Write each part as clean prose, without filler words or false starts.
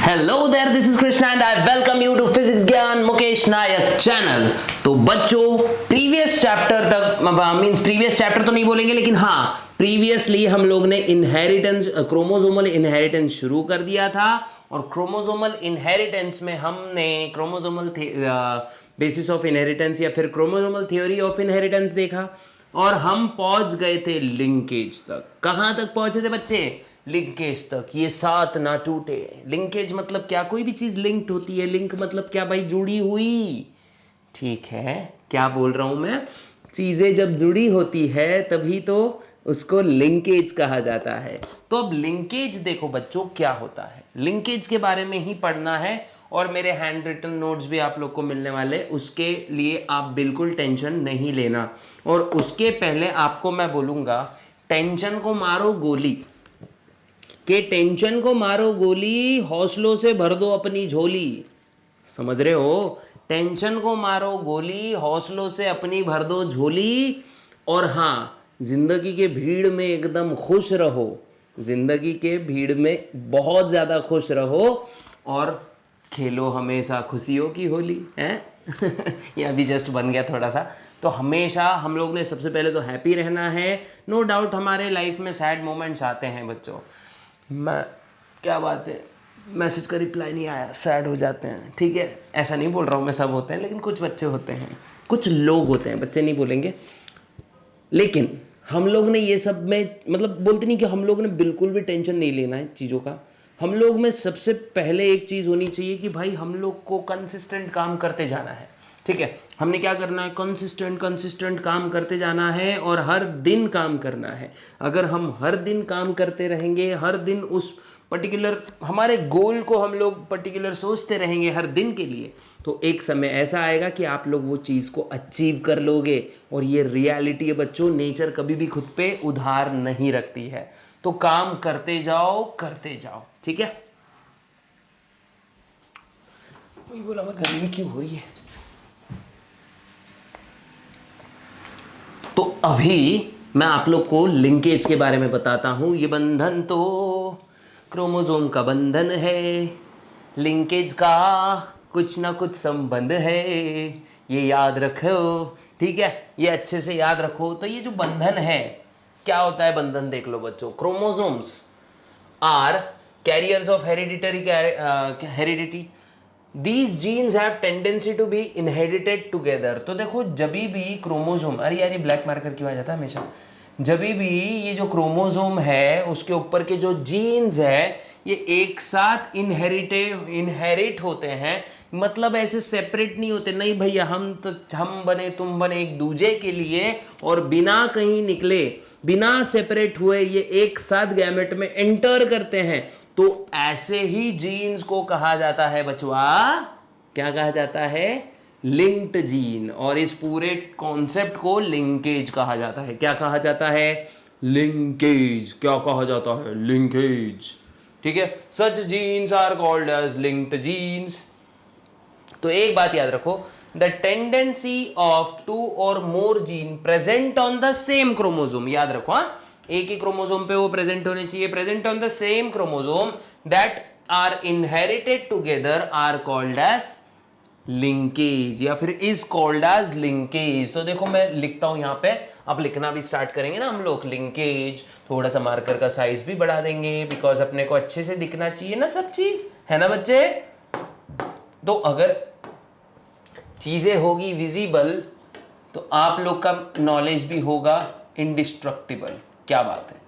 Hello there, this is Krishna and I welcome you to physics Gyan Mukesh Nayak channel. तो बच्चों, previous chapter तक means previous chapter तो नहीं बोलेंगे, लेकिन हाँ प्रीवियसली हम लोग ने इनहेरिटेंस, क्रोमोसोमल इनहेरिटेंस शुरू कर दिया था। और क्रोमोसोमल इनहेरिटेंस में हमने क्रोमोसोमल बेसिस ऑफ इनहेरिटेंस या फिर क्रोमोसोमल थ्योरी ऑफ इनहेरिटेंस देखा और हम पहुंच गए थे लिंकेज तक। कहां तक पहुंचे थे बच्चे? लिंकेज तक। ये साथ ना टूटे। लिंकेज मतलब क्या? कोई भी चीज लिंक्ड होती है। लिंक मतलब क्या भाई? जुड़ी हुई। ठीक है, क्या बोल रहा हूं मैं? चीजें जब जुड़ी होती है तभी तो उसको लिंकेज कहा जाता है। तो अब लिंकेज देखो बच्चों क्या होता है, लिंकेज के बारे में ही पढ़ना है। और मेरे हैंड रिटन नोट्स भी आप लोग को मिलने वाले, उसके लिए आप बिल्कुल टेंशन नहीं लेना। और उसके पहले आपको मैं बोलूंगा, टेंशन को मारो गोली, कि टेंशन को मारो गोली, हौसलों से भर दो अपनी झोली। समझ रहे हो? टेंशन को मारो गोली, हौसलों से अपनी भर दो झोली। और हाँ, जिंदगी के भीड़ में एकदम खुश रहो, जिंदगी के भीड़ में बहुत ज़्यादा खुश रहो और खेलो हमेशा खुशियों की होली है। ये अभी जस्ट बन गया थोड़ा सा। तो हमेशा हम लोग ने सबसे पहले तो हैप्पी रहना है। नो डाउट हमारे लाइफ में सैड मोमेंट्स आते हैं बच्चों। मैं क्या बात है, मैसेज का रिप्लाई नहीं आया, सैड हो जाते हैं। ठीक है, ऐसा नहीं बोल रहा हूँ मैं सब होते हैं, लेकिन कुछ बच्चे होते हैं, कुछ लोग होते हैं, बच्चे नहीं बोलेंगे। लेकिन हम लोग ने ये सब में मतलब बोलते नहीं कि हम लोग ने बिल्कुल भी टेंशन नहीं लेना है चीज़ों का। हम लोग में सबसे पहले एक चीज़ होनी चाहिए कि भाई हम लोग को कंसिस्टेंट काम करते जाना है। ठीक है, हमने क्या करना है? कंसिस्टेंट काम करते जाना है और हर दिन काम करना है। अगर हम हर दिन काम करते रहेंगे, हर दिन उस पर्टिकुलर हमारे गोल को हम लोग पर्टिकुलर सोचते रहेंगे हर दिन के लिए, तो एक समय ऐसा आएगा कि आप लोग वो चीज़ को अचीव कर लोगे। और ये रियलिटी है बच्चों, नेचर कभी भी खुद पे उधार नहीं रखती है। तो काम करते जाओ करते जाओ, ठीक है। वही बोला मैं, गर्मी क्यों हो रही है? तो अभी मैं आप लोग को लिंकेज के बारे में बताता हूं। ये बंधन तो क्रोमोसोम का बंधन है, लिंकेज का कुछ ना कुछ संबंध है, ये याद रखो। ठीक है, ये अच्छे से याद रखो। तो ये जो बंधन है, क्या होता है बंधन? देख लो बच्चों, chromosomes are carriers of heredity. These genes have tendency to be inherited together. तो देखो, जभी भी क्रोमोसोम, अरे यार ये ब्लैक मार्कर क्यों आ जाता है हमेशा? जभी भी ये जो क्रोमोसोम है उसके ऊपर के जो जीन्स है, ये एक साथ इनहेरिट होते हैं। मतलब ऐसे सेपरेट नहीं होते, नहीं भैया हम बने तुम बने एक दूजे के लिए, और बिना कहीं निकले, बिना सेपरेट हुए ये एक साथ गैमेट में एंटर करते हैं। तो ऐसे ही जीन्स को कहा जाता है बचवा, क्या कहा जाता है? Linked gene. और इस पूरे कॉन्सेप्ट को लिंकेज कहा जाता है। क्या कहा जाता है? लिंकेज। क्या कहा जाता है? लिंकेज। ठीक है, such genes are called as linked genes. तो एक बात याद रखो, द टेंडेंसी ऑफ टू और more gene present on the same chromosome. याद रखो, हाँ, एक ही क्रोमोसोम पे वो प्रेजेंट होने चाहिए। Present on the same chromosome that are inherited together are called as linkage, या फिर इज कॉल्ड एज लिंकेज। तो देखो मैं लिखता हूं यहां पे, अब लिखना भी स्टार्ट करेंगे ना हम लोग, लिंकेज। थोड़ा सा मार्कर का साइज भी बढ़ा देंगे, बिकॉज अपने को अच्छे से दिखना चाहिए ना सब चीज, है ना बच्चे? तो अगर चीजें होगी विजिबल तो आप लोग का नॉलेज भी होगा इंडिस्ट्रक्टिबल। क्या बात है?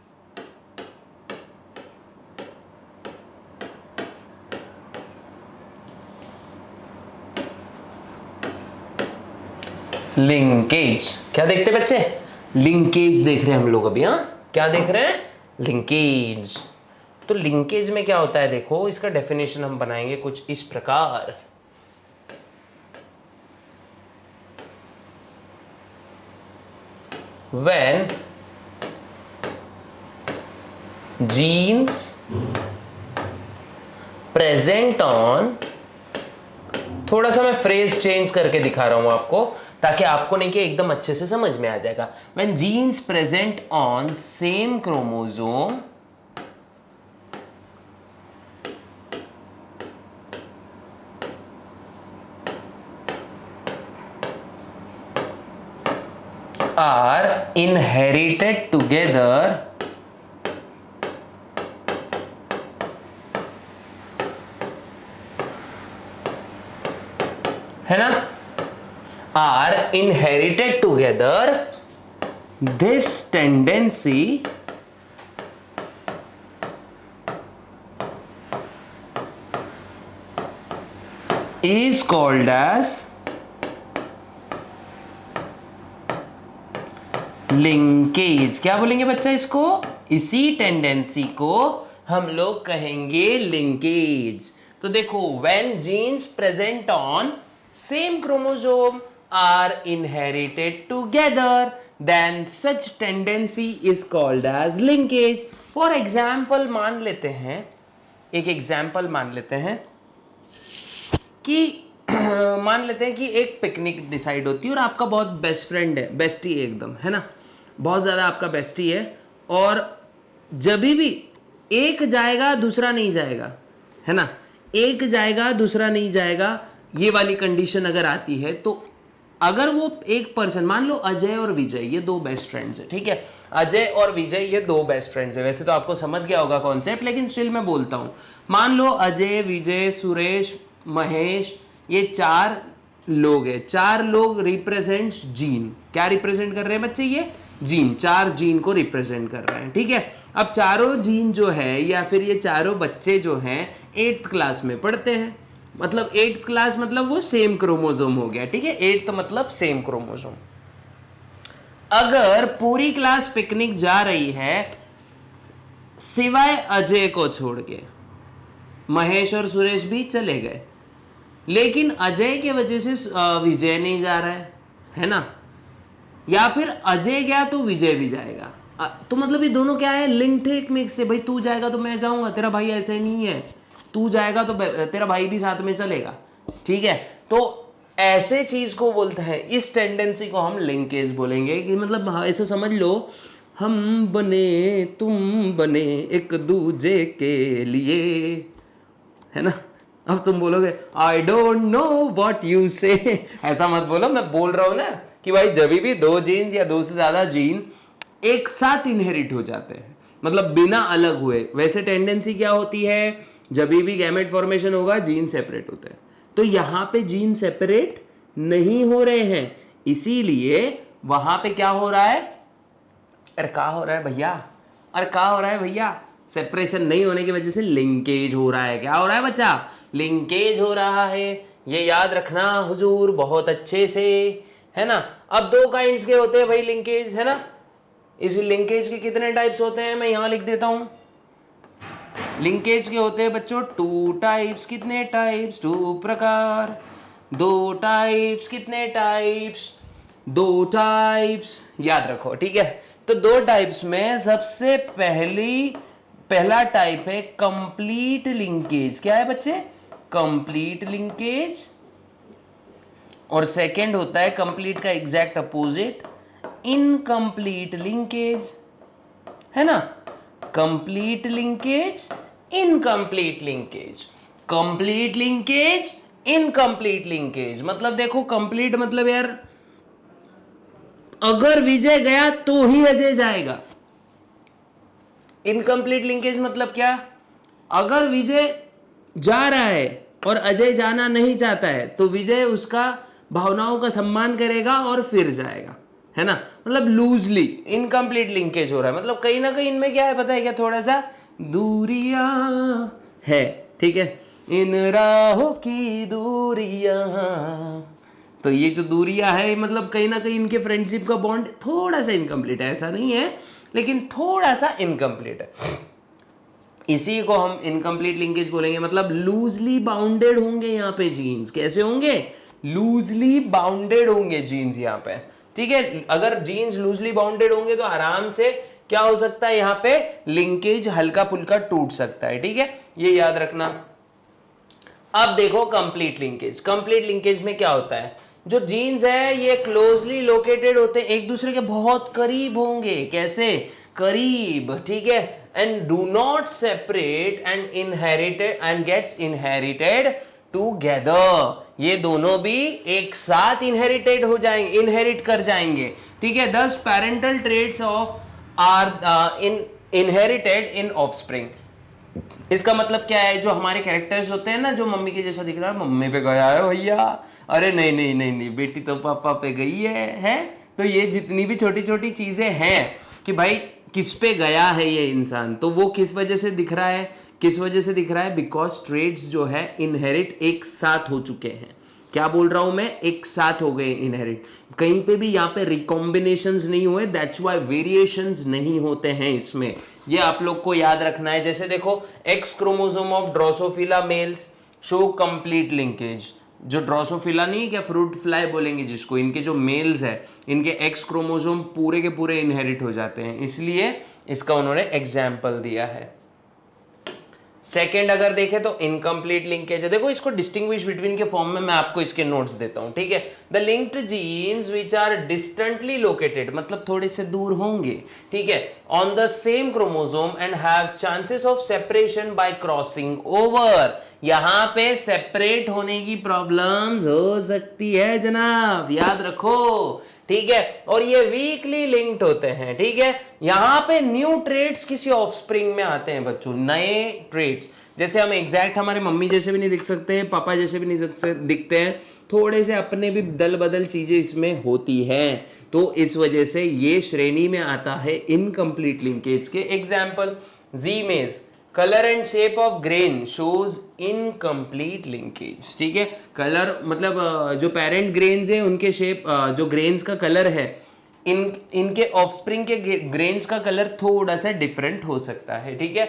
लिंकेज क्या देखते बच्चे? लिंकेज देख रहे हैं हम लोग अभी। हाँ, क्या देख रहे हैं? लिंकेज। तो लिंकेज में क्या होता है देखो, इसका डेफिनेशन हम बनाएंगे कुछ इस प्रकार। When genes present on, थोड़ा सा मैं फ्रेज चेंज करके दिखा रहा हूं आपको, ताकि आपको नहीं कि एकदम अच्छे से समझ में आ जाएगा। When genes present on same chromosome are inherited together है ना, are inherited together, this tendency is called as linkage. क्या बोलेंगे बच्चा इसको? इसी टेंडेंसी को हम लोग कहेंगे लिंकेज। तो देखो, when genes present on same chromosome are inherited together, then such tendency is called as linkage. For example मान लेते हैं, एक एग्जाम्पल मान लेते हैं कि मान लेते हैं कि एक पिकनिक डिसाइड होती है और आपका बहुत बेस्ट फ्रेंड है, बेस्टी है एकदम, है ना, बहुत ज़्यादा आपका बेस्टी है, और जब भी एक जाएगा दूसरा नहीं जाएगा, है ना, एक जाएगा दूसरा नहीं जाएगा, ये वाली कंडीशन अगर आती है, तो अगर वो एक पर्सन, मान लो अजय और विजय, ये दो बेस्ट फ्रेंड्स हैं, ठीक है, अजय और विजय ये दो बेस्ट फ्रेंड्स हैं। वैसे तो आपको समझ गया होगा कॉन्सेप्ट, लेकिन स्टिल मैं बोलता हूँ। मान लो अजय, विजय, सुरेश, महेश, ये चार लोग हैं। चार लोग रिप्रेजेंट्स जीन। क्या रिप्रेजेंट कर रहे हैं बच्चे? ये जीन, चार जीन को रिप्रेजेंट कर रहे हैं, ठीक है। अब चारों जीन जो है, या फिर ये चारों बच्चे जो हैं 8th क्लास में पढ़ते हैं, मतलब 8th क्लास मतलब वो सेम क्रोमोसोम हो गया, ठीक है, 8th मतलब सेम क्रोमोसोम। अगर पूरी क्लास पिकनिक जा रही है सिवाय अजय को छोड़ के, महेश और सुरेश भी चले गए, लेकिन अजय के वजह से विजय नहीं जा रहा है ना, या फिर अजय गया तो विजय भी जाएगा, तो मतलब ये दोनों क्या है? लिंक्ड है एक में से। भाई तू जाएगा तो मैं जाऊंगा, तेरा भाई ऐसे नहीं है, तू जाएगा तो तेरा भाई भी साथ में चलेगा, ठीक है। तो ऐसे चीज को बोलते हैं, इस टेंडेंसी को हम लिंकेज बोलेंगे। कि मतलब ऐसे समझ लो, हम बने तुम बने एक दूजे के लिए, है ना। अब तुम बोलोगे I don't know what you से, ऐसा मत बोलो। मैं बोल रहा हूं ना कि भाई जब भी दो जीन्स या दो से ज्यादा जीन एक साथ इनहेरिट हो जाते हैं, मतलब बिना अलग हुए, वैसे टेंडेंसी क्या होती है? जब भी गैमेट फॉर्मेशन होगा जीन सेपरेट होते हैं, तो यहां पे जीन सेपरेट नहीं हो रहे हैं, इसीलिए वहां पे क्या हो रहा है? अरे क्या हो रहा है भैया? अरे क्या हो रहा है भैया? सेपरेशन नहीं होने की वजह से लिंकेज हो रहा है। क्या हो रहा है बच्चा? लिंकेज हो रहा है। ये याद रखना हुजूर बहुत अच्छे से, है ना। अब दो काइंड्स के होते हैं भाई लिंकेज, है ना। इस लिंकेज के कितने टाइप्स होते हैं मैं यहां लिख देता हूं। लिंकेज के होते हैं बच्चों 2 टाइप्स। कितने टाइप्स? 2 प्रकार। 2 टाइप्स। कितने टाइप्स? 2 टाइप्स। याद रखो, ठीक है। तो 2 टाइप्स में सबसे पहला टाइप है कंप्लीट लिंकेज। क्या है बच्चे? Complete linkage. और सेकंड होता है कंप्लीट का एग्जैक्ट अपोजिट, इनकम्प्लीट लिंकेज, है ना। Complete linkage, incomplete linkage, complete linkage, incomplete linkage. मतलब देखो, कंप्लीट मतलब यार अगर विजय गया तो ही अजय जाएगा। इनकम्प्लीट लिंकेज मतलब क्या? अगर विजय जा रहा है और अजय जाना नहीं चाहता है, तो विजय उसका भावनाओं का सम्मान करेगा और फिर जाएगा, है ना। मतलब लूजली इनकम्प्लीट लिंकेज हो रहा है। मतलब कहीं ना कहीं इनमें क्या है पता है क्या? थोड़ा सा दूरियां है, ठीक है। इन राहों की दूरियां, तो ये जो दूरियां है मतलब कहीं ना कहीं इनके फ्रेंडशिप का बॉन्ड थोड़ा सा इनकम्प्लीट है। ऐसा नहीं है, लेकिन थोड़ा सा इनकम्प्लीट है। इसी को हम इनकम्प्लीट लिंकेज बोलेंगे। मतलब लूजली बाउंडेड होंगे यहाँ पे जीन्स। कैसे होंगे? लूजली बाउंडेड होंगे जीन्स यहाँ पे, ठीक है। अगर जीन्स लूजली बाउंडेड होंगे तो आराम से क्या हो सकता है? यहाँ पे लिंकेज हल्का फुल्का टूट सकता है, ठीक है। ये याद रखना। अब देखो कंप्लीट लिंकेज। कंप्लीट लिंकेज में क्या होता है? जो जीन्स है ये क्लोजली लोकेटेड होते हैं, एक दूसरे के बहुत करीब होंगे। कैसे? करीब, ठीक है। And do not separate and inherited and gets inherited together. ये दोनों भी एक साथ इनहेरिटेड हो जाएंगे, इनहेरिट कर जाएंगे, ठीक है। 10 parental traits of are inherited in offspring. इसका मतलब क्या है, जो हमारे कैरेक्टर्स होते हैं ना, जो मम्मी के जैसा दिख रहा है, मम्मी पे गया है भैया, अरे नहीं नहीं नहीं नहीं बेटी तो पापा पे गई है। तो ये जितनी भी छोटी छोटी चीजें हैं कि भाई किस पे गया है ये इंसान, तो वो किस वजह से दिख रहा है, किस वजह से दिख रहा है, बिकॉज ट्रेड्स जो है इनहेरिट एक साथ हो चुके हैं। क्या बोल रहा हूं मैं, एक साथ हो गए इनहेरिट, कहीं पे भी यहाँ पे रिकॉम्बिनेशंस नहीं हुए, दैट्स व्हाई वेरिएशंस नहीं होते हैं इसमें। ये आप लोग को याद रखना है। जैसे देखो, X chromosome of drosophila males show complete linkage. जो ड्रोसोफिला नहीं, क्या फ्रूट फ्लाई बोलेंगे जिसको, इनके जो मेल्स है, इनके एक्स क्रोमोसोम पूरे के पूरे इनहेरिट हो जाते हैं, इसलिए इसका उन्होंने एग्जाम्पल दिया है। सेकेंड अगर देखें तो इनकम्प्लीट लिंकेज है। देखो इसको डिस्टिंग्विश बिटवीन के फॉर्म में मैं आपको इसके नोट्स देता हूं, ठीक है। The linked genes which are distantly located, मतलब थोड़े से दूर होंगे, ठीक है, on the same chromosome and have chances of separation by crossing over. यहां पे सेपरेट होने की प्रॉब्लम्स हो सकती है जनाब, याद रखो, ठीक है। और ये वीकली लिंक्ड होते हैं, ठीक है। यहां पे न्यू ट्रेड्स किसी ऑफस्प्रिंग में आते हैं बच्चों, नए ट्रेड्स। जैसे हम एग्जैक्ट हमारे मम्मी जैसे भी नहीं दिख सकते, पापा जैसे भी नहीं दिखते हैं, थोड़े से अपने भी दल बदल चीजें इसमें होती हैं, तो इस वजह से ये श्रेणी में आता है इनकम्प्लीट लिंकेज के example. Zea mays, colour and shape of grain shows incomplete linkage, ठीक है। कलर मतलब जो पेरेंट ग्रेन्स है उनके शेप, जो ग्रेन्स का कलर है, इनके ऑफस्प्रिंग के ग्रेन्स का कलर थोड़ा सा डिफरेंट हो सकता है, ठीक है।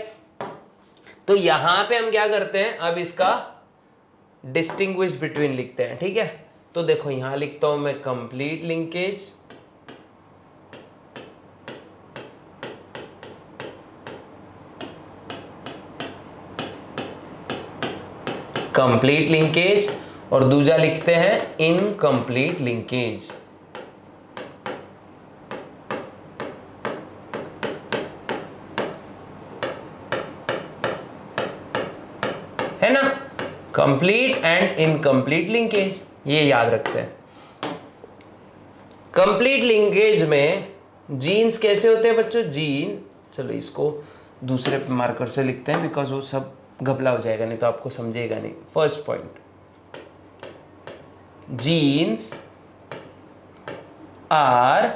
तो यहां पे हम क्या करते हैं, अब इसका डिस्टिंग्विश बिटवीन लिखते हैं, ठीक है। तो देखो यहां लिखता हूं मैं कंप्लीट लिंकेज, कंप्लीट लिंकेज, और दूसरा लिखते हैं इनकम्प्लीट लिंकेज। है ना, कंप्लीट एंड इनकम्प्लीट लिंकेज, ये याद रखते हैं। कंप्लीट लिंकेज में जीन्स कैसे होते हैं बच्चों, जीन, चलो इसको दूसरे मार्कर से लिखते हैं बिकॉज वो सब घपला हो जाएगा, नहीं तो आपको समझेगा नहीं। First point, genes are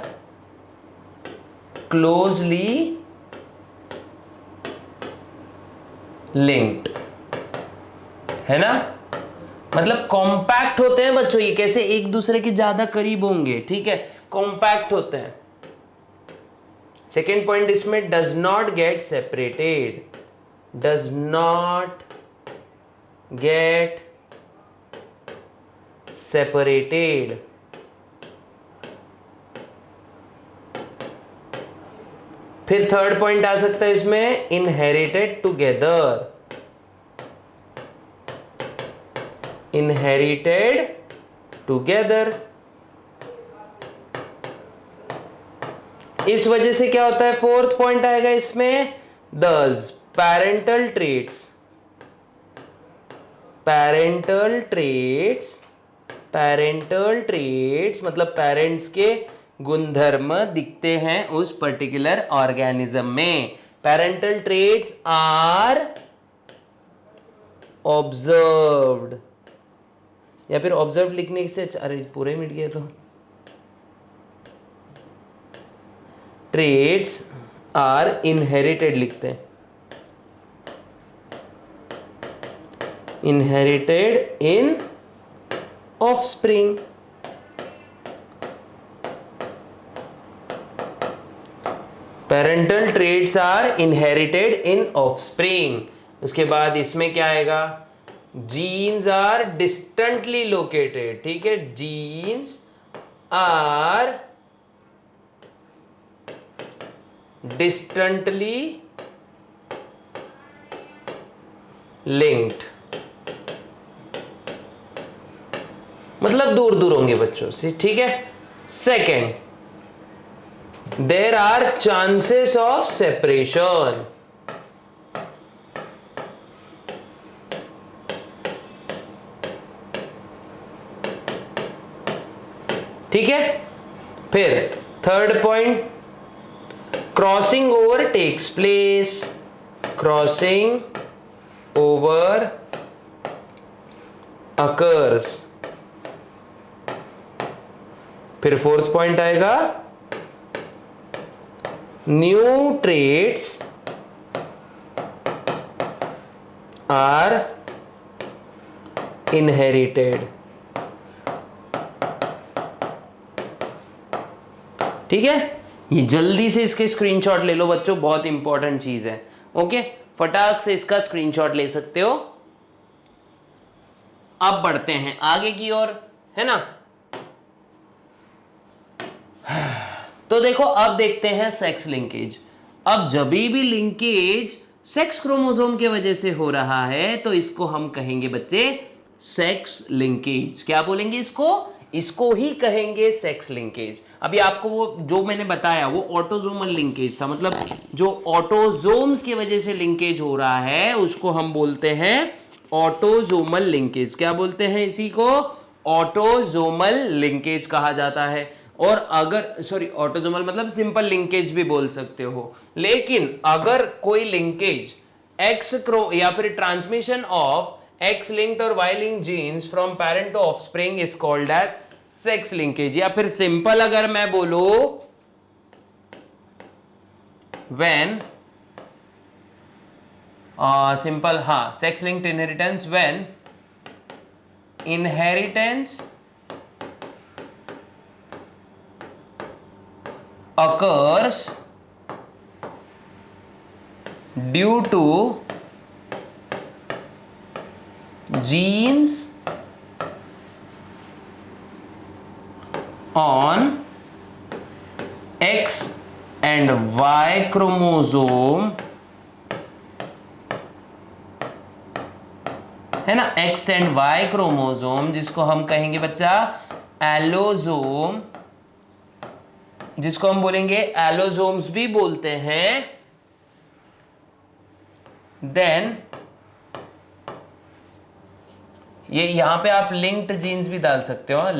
closely linked, है ना, मतलब कॉम्पैक्ट होते हैं बच्चों, ये कैसे एक दूसरे के ज्यादा करीब होंगे, ठीक है, कॉम्पैक्ट होते हैं। सेकेंड पॉइंट इसमें, does not get separated, does not get separated, फिर थर्ड पॉइंट आ सकता है इसमें, inherited together, inherited together। इस वजह से क्या होता है, फोर्थ पॉइंट आएगा इसमें, thus parental traits, parental traits, parental traits मतलब पेरेंट्स के गुणधर्म दिखते हैं उस पर्टिकुलर ऑर्गेनिज्म में। पेरेंटल ट्रेट्स आर ऑब्जर्व्ड, या फिर ऑब्जर्व लिखने से, अरे पूरे मिट गया, तो ट्रेट्स आर इनहेरिटेड लिखते हैं, inherited in offspring। parental traits are inherited in offspring। उसके बाद इसमें क्या आएगा, genes are distantly located, ठीक है, genes are distantly linked, मतलब दूर दूर होंगे बच्चों से, ठीक है। Second, there are chances of separation, ठीक है। फिर third point, crossing over takes place, crossing over occurs. फिर फोर्थ पॉइंट आएगा, न्यू ट्रेड्स आर इनहेरिटेड। ठीक है, ये जल्दी से इसके स्क्रीनशॉट ले लो बच्चों, बहुत इंपॉर्टेंट चीज है। ओके, फटाक से इसका स्क्रीनशॉट ले सकते हो। अब बढ़ते हैं आगे की ओर, है ना। तो देखो अब देखते हैं सेक्स लिंकेज। अब जब भी लिंकेज सेक्स क्रोमोसोम के वजह से हो रहा है तो इसको हम कहेंगे बच्चे सेक्स लिंकेज। क्या बोलेंगे इसको? इसको ही कहेंगे सेक्स लिंकेज। अभी आपको वो जो मैंने बताया वो ऑटोजोमल लिंकेज था, मतलब जो ऑटोजोम्स की वजह से लिंकेज हो रहा है उसको हम बोलते हैं ऑटोजोमल लिंकेज। क्या बोलते हैं इसी को? ऑटोजोमल लिंकेज कहा जाता है। और अगर सॉरी ऑटोजोमल मतलब सिंपल लिंकेज भी बोल सकते हो, लेकिन अगर कोई लिंकेज एक्स क्रो या फिर ट्रांसमिशन ऑफ एक्स लिंक्ड और Y linked genes from parent to offspring is called as sex linkage. या फिर सिंपल अगर मैं बोलूं, व्हेन सिंपल हाँ, sex linked inheritance when inheritance occurs due to genes on X and Y chromosome, है ना, X and Y chromosome, जिसको हम कहेंगे बच्चा एलोजोम, जिसको हम बोलेंगे एलोजोम्स भी बोलते हैं, देन ये यहां पे आप लिंक्ड जीन्स भी डाल सकते हो,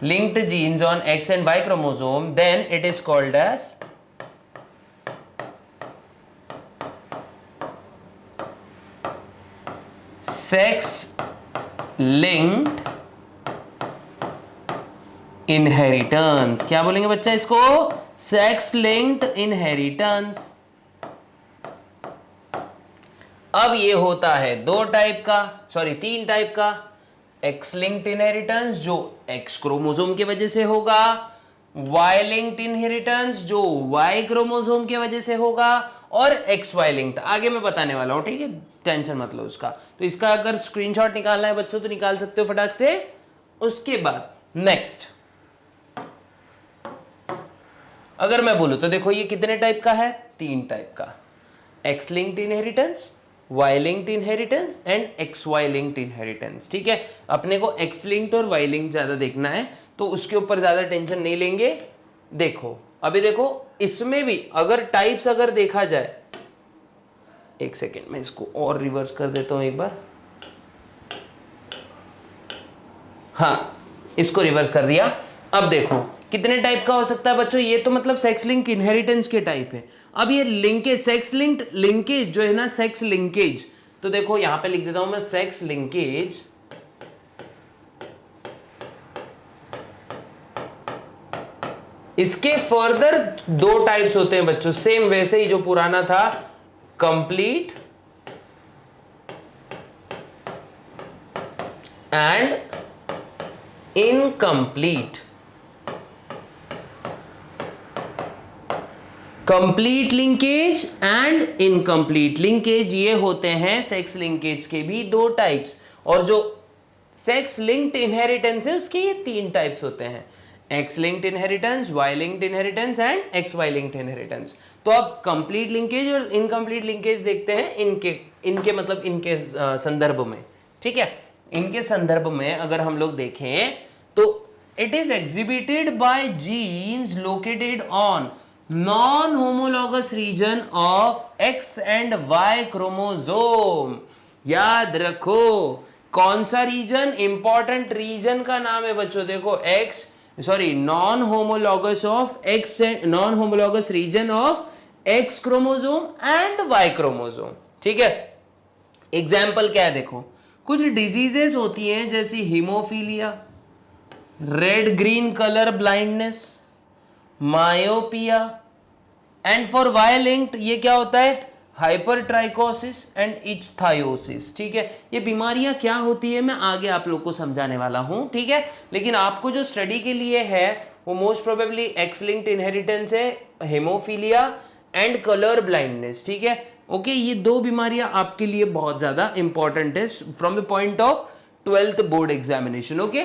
linked genes on X and Y chromosome, then it is called as sex linked inheritance. क्या बोलेंगे बच्चा इसको? Sex linked inheritance. अब ये होता है तीन टाइप का। एक्स लिंक्ड इनहेरिटेंस जो एक्स क्रोमोसोम के वजह से होगा, वाई लिंक्ड इनहेरिटेंस जो वाई क्रोमोसोम के वजह से होगा, और एक्स वाई लिंक्ड आगे मैं बताने वाला हूं, ठीक है, टेंशन मत लो उसका। तो इसका अगर स्क्रीनशॉट निकालना है बच्चों तो निकाल सकते हो फटाक से। उसके बाद नेक्स्ट अगर मैं बोलूं तो देखो ये कितने टाइप का है? तीन टाइप का, X linked inheritance, Y linked inheritance and X Y linked inheritance. ठीक है, अपने को एक्स लिंक्ड और वाई लिंक्ड ज्यादा देखना है तो उसके ऊपर ज्यादा टेंशन नहीं लेंगे। देखो अभी देखो इसमें भी अगर टाइप्स अगर देखा जाए, एक सेकेंड मैं इसको और रिवर्स कर देता हूं एक बार, हाँ इसको रिवर्स कर दिया। अब देखो कितने टाइप का हो सकता है बच्चों? ये तो मतलब सेक्स लिंक इनहेरिटेंस के टाइप है। अब ये लिंकेज, सेक्स लिंक्ड लिंकेज जो है ना, सेक्स लिंकेज, तो देखो यहां पे लिख देता हूं मैं सेक्स लिंकेज, इसके फर्दर दो टाइप्स होते हैं बच्चों, सेम वैसे ही जो पुराना था, complete and incomplete. Complete linkage and incomplete linkage, ये होते हैं सेक्स लिंकेज के भी दो टाइप्स। और जो सेक्स लिंक्ड इनहेरिटेंस है उसके ये तीन टाइप्स होते हैं, X linked inheritance, Y linked inheritance and X Y linked inheritance. तो अब कंप्लीट लिंकेज और इनकम्प्लीट लिंकेज देखते हैं इनके मतलब इनके संदर्भ में। ठीक है, इनके संदर्भ में अगर हम लोग देखें तो it is exhibited by genes located on non homologous region of X and Y chromosome. याद रखो कौन सा रीजन? इंपॉर्टेंट रीजन का नाम है बच्चों, देखो non homologous of X, non homologous region of X chromosome and Y chromosome. ठीक है, एग्जाम्पल क्या है देखो, कुछ डिजीजेस होती हैं जैसी haemophilia, red green colour blindness, myopia, and for Y linked ये क्या होता है? Hypertrichosis and ichthyosis. ठीक है, ये बीमारियां क्या होती है मैं आगे आप लोग को समझाने वाला हूं। ठीक है, लेकिन आपको जो स्टडी के लिए है वो most probably x linked inheritance है, हेमोफीलिया एंड कलर ब्लाइंडनेस। ठीक है, ओके, ये दो बीमारियां आपके लिए बहुत ज्यादा इंपॉर्टेंट है from the point of 12th board examination. Okay,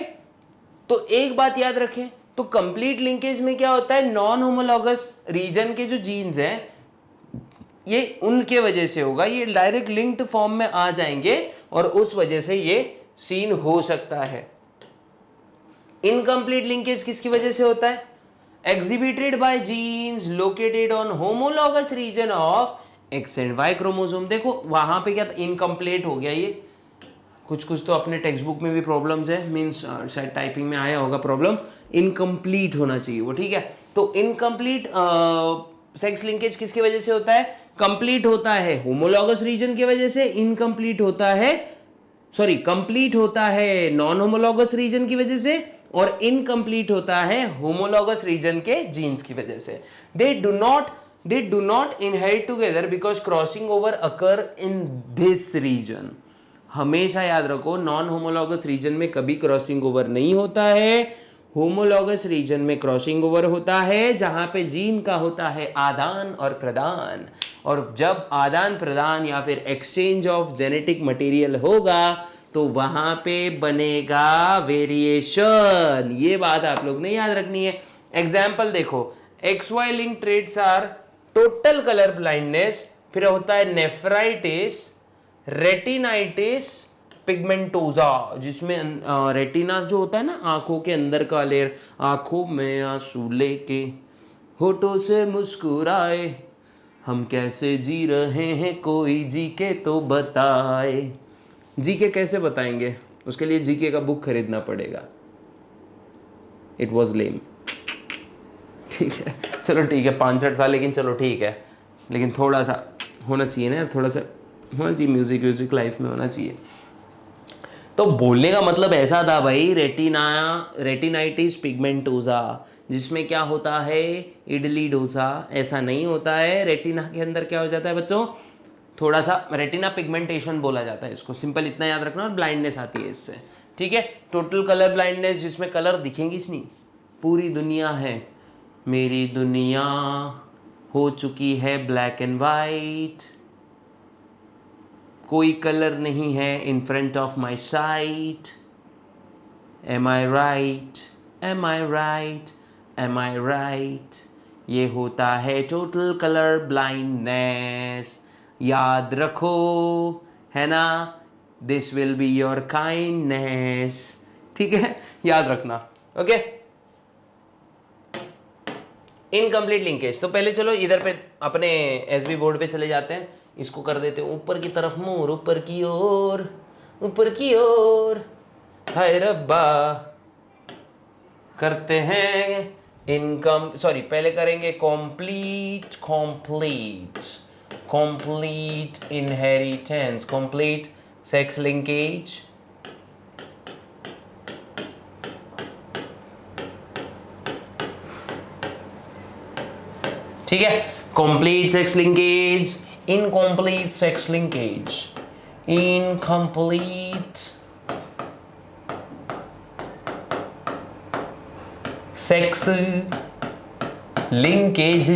तो एक बात याद रखें, तो कंप्लीट लिंकेज में क्या होता है? नॉन होमोलॉगस रीजन के जो जीन्स हैं ये उनके वजह से होगा, ये डायरेक्ट लिंक्ड फॉर्म में आ जाएंगे और उस वजह से ये सीन हो सकता है। इनकम्प्लीट लिंकेज किसकी वजह से होता है? Exhibited by genes located on homologous region of X and Y chromosome. देखो वहां पे क्या इनकम्प्लीट हो गया, ये कुछ तो अपने टेक्स्ट बुक में भी प्रॉब्लम्स है, मींस शायद टाइपिंग में आया होगा प्रॉब्लम, इनकम्प्लीट होना चाहिए वो। ठीक है, तो इनकम्प्लीट सेक्स लिंकेज किसकी वजह से होता है? कंप्लीट होता है होमोलॉगस रीजन की वजह से, इनकम्प्लीट होता है कंप्लीट होता है नॉन होमोलॉगस रीजन की वजह से, और इनकम्प्लीट होता है होमोलॉगस रीजन के जीन्स की वजह से। They do not inherit together because crossing over occur in this region. हमेशा याद रखो, नॉन होमोलॉगस रीजन में कभी क्रॉसिंग ओवर नहीं होता है, होमोलॉगस रीजन में क्रॉसिंग ओवर होता है, जहां पे जीन का होता है आदान और प्रदान। और जब आदान प्रदान या फिर एक्सचेंज ऑफ जेनेटिक मटेरियल होगा तो वहां पे बनेगा वेरिएशन। ये बात आप लोग ने याद रखनी है। एग्जाम्पल देखो, XY link traits are total colour blindness, फिर होता है नेफ्राइटिस, रेटिनाइटिस, पिगमेंटोजा, जिसमें रेटिना जो होता है ना आंखों के अंदर का लेयर, आंखों में आंसू लेके होठों से मुस्कुराए, हम कैसे जी रहे हैं कोई जी के तो बताए। जी के कैसे बताएंगे? उसके लिए जी के का बुक खरीदना पड़ेगा। इट वॉज लेम। ठीक है, चलो ठीक है, 65 था लेकिन चलो ठीक है, लेकिन थोड़ा सा होना चाहिए ना, थोड़ा सा होना चाहिए, म्यूजिक लाइफ में होना चाहिए। तो बोलने का मतलब ऐसा था भाई, रेटिनाइटिस पिगमेंटोजा, जिसमें क्या होता है? इडली डोसा। ऐसा नहीं होता है, रेटिना के अंदर क्या हो जाता है बच्चों? थोड़ा सा रेटिना पिगमेंटेशन बोला जाता है इसको, सिंपल इतना याद रखना, और ब्लाइंडनेस आती है इससे। ठीक है, टोटल कलर ब्लाइंडनेस, जिसमें कलर दिखेंगी नहीं, पूरी दुनिया है, मेरी दुनिया हो चुकी है ब्लैक एंड वाइट, कोई कलर नहीं है in front of my sight. Am I right, am I right, am I right? ये होता है टोटल कलर ब्लाइंडनेस। याद रखो, है ना? This will be your kindness. ठीक है, याद रखना। Okay, incomplete linkage. तो पहले चलो इधर पे अपने एसबी बोर्ड पे चले जाते हैं, इसको कर देते हैं ऊपर की तरफ मोर, ऊपर की ओर, ऊपर की ओर, हाय रब्बा। करते हैं पहले करेंगे complete inheritance, complete sex linkage. ठीक है, complete sex linkage, incomplete sex linkage, incomplete sex linkage.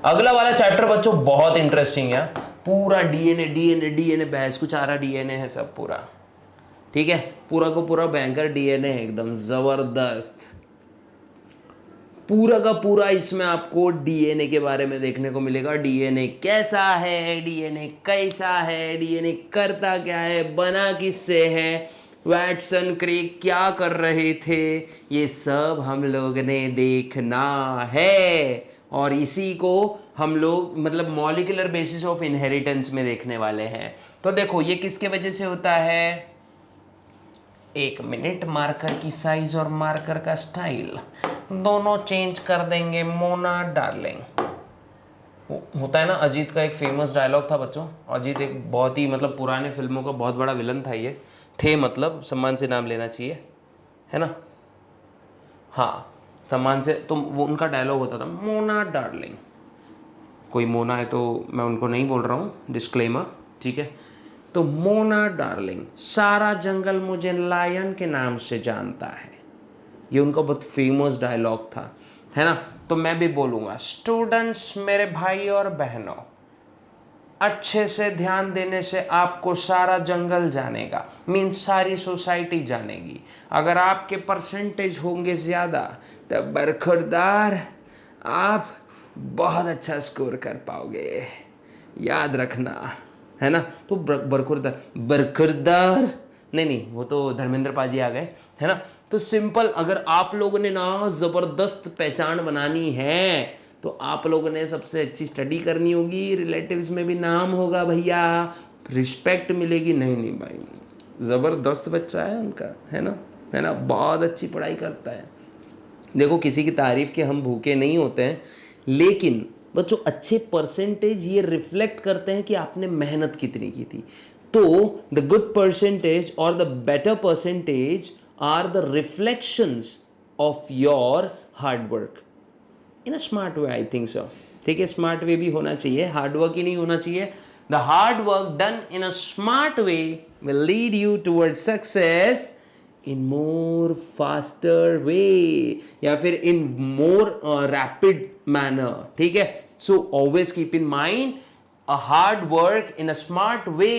अगला वाला चैप्टर बच्चों बहुत इंटरेस्टिंग है, पूरा डीएनए बहस, कुछ आ रहा डीएनए है सब पूरा। ठीक है, पूरा को पूरा बैंकर डीएनए है, एकदम जबरदस्त। पूरा का पूरा इसमें आपको डीएनए के बारे में देखने को मिलेगा। डीएनए कैसा है, डीएनए कैसा है, डीएनए करता क्या है, बना किससे है, वैटसन क्रिक क्या कर रहे थे, ये सब हम लोग ने देखना है। और इसी को हम लोग मतलब मॉलिक्यूलर बेसिस ऑफ इनहेरिटेंस में देखने वाले हैं। तो देखो ये किसके वजह से होता है, एक मिनट, मार्कर की साइज और मार्कर का स्टाइल दोनों चेंज कर देंगे मोना डार्लिंग। होता है ना, अजीत का एक फेमस डायलॉग था बच्चों, अजीत एक बहुत ही मतलब पुराने फिल्मों का बहुत बड़ा विलन था, ये थे मतलब सम्मान से नाम लेना चाहिए, है ना, हाँ सम्मान से, तो वो उनका डायलॉग होता था मोना डार्लिंग। कोई मोना है तो मैं उनको नहीं बोल रहा हूँ, डिस्क्लेमर, ठीक है। तो मोना डार्लिंग, सारा जंगल मुझे लायन के नाम से जानता है, ये उनका बहुत फेमस डायलॉग था, है ना। तो मैं भी बोलूँगा, स्टूडेंट्स मेरे भाई और बहनों, अच्छे से ध्यान देने से आपको सारा जंगल जानेगा, मीन्स सारी सोसाइटी जानेगी। अगर आपके परसेंटेज होंगे ज़्यादा तो बरखुरदार आप बहुत अच्छा स्कोर कर पाओगे, याद रखना, है ना। तो बरखुरदार, बरखुरदार नहीं, वो तो धर्मेंद्र पाजी आ गए, है ना। तो सिंपल, अगर आप लोगों ने ना ज़बरदस्त पहचान बनानी है तो आप लोगों ने सबसे अच्छी स्टडी करनी होगी, रिलेटिव्स में भी नाम होगा भैया, रिस्पेक्ट मिलेगी। नहीं भाई, ज़बरदस्त बच्चा है उनका, है ना, बहुत अच्छी पढ़ाई करता है। देखो किसी की तारीफ़ के हम भूखे नहीं होते हैं, लेकिन बच्चों अच्छे परसेंटेज ये रिफ्लेक्ट करते हैं कि आपने मेहनत कितनी की थी। तो द गुड परसेंटेज और the better percentage are the reflections of your hard work in a smart way, I think so, ठीक है। स्मार्ट वे भी होना चाहिए, हार्ड वर्क ही नहीं होना चाहिए। The hard work done in a smart way will lead you toward success in more faster way, या फिर इन मोर रैपिड मैनर, ठीक है। So always keep in mind, a hard work in a smart way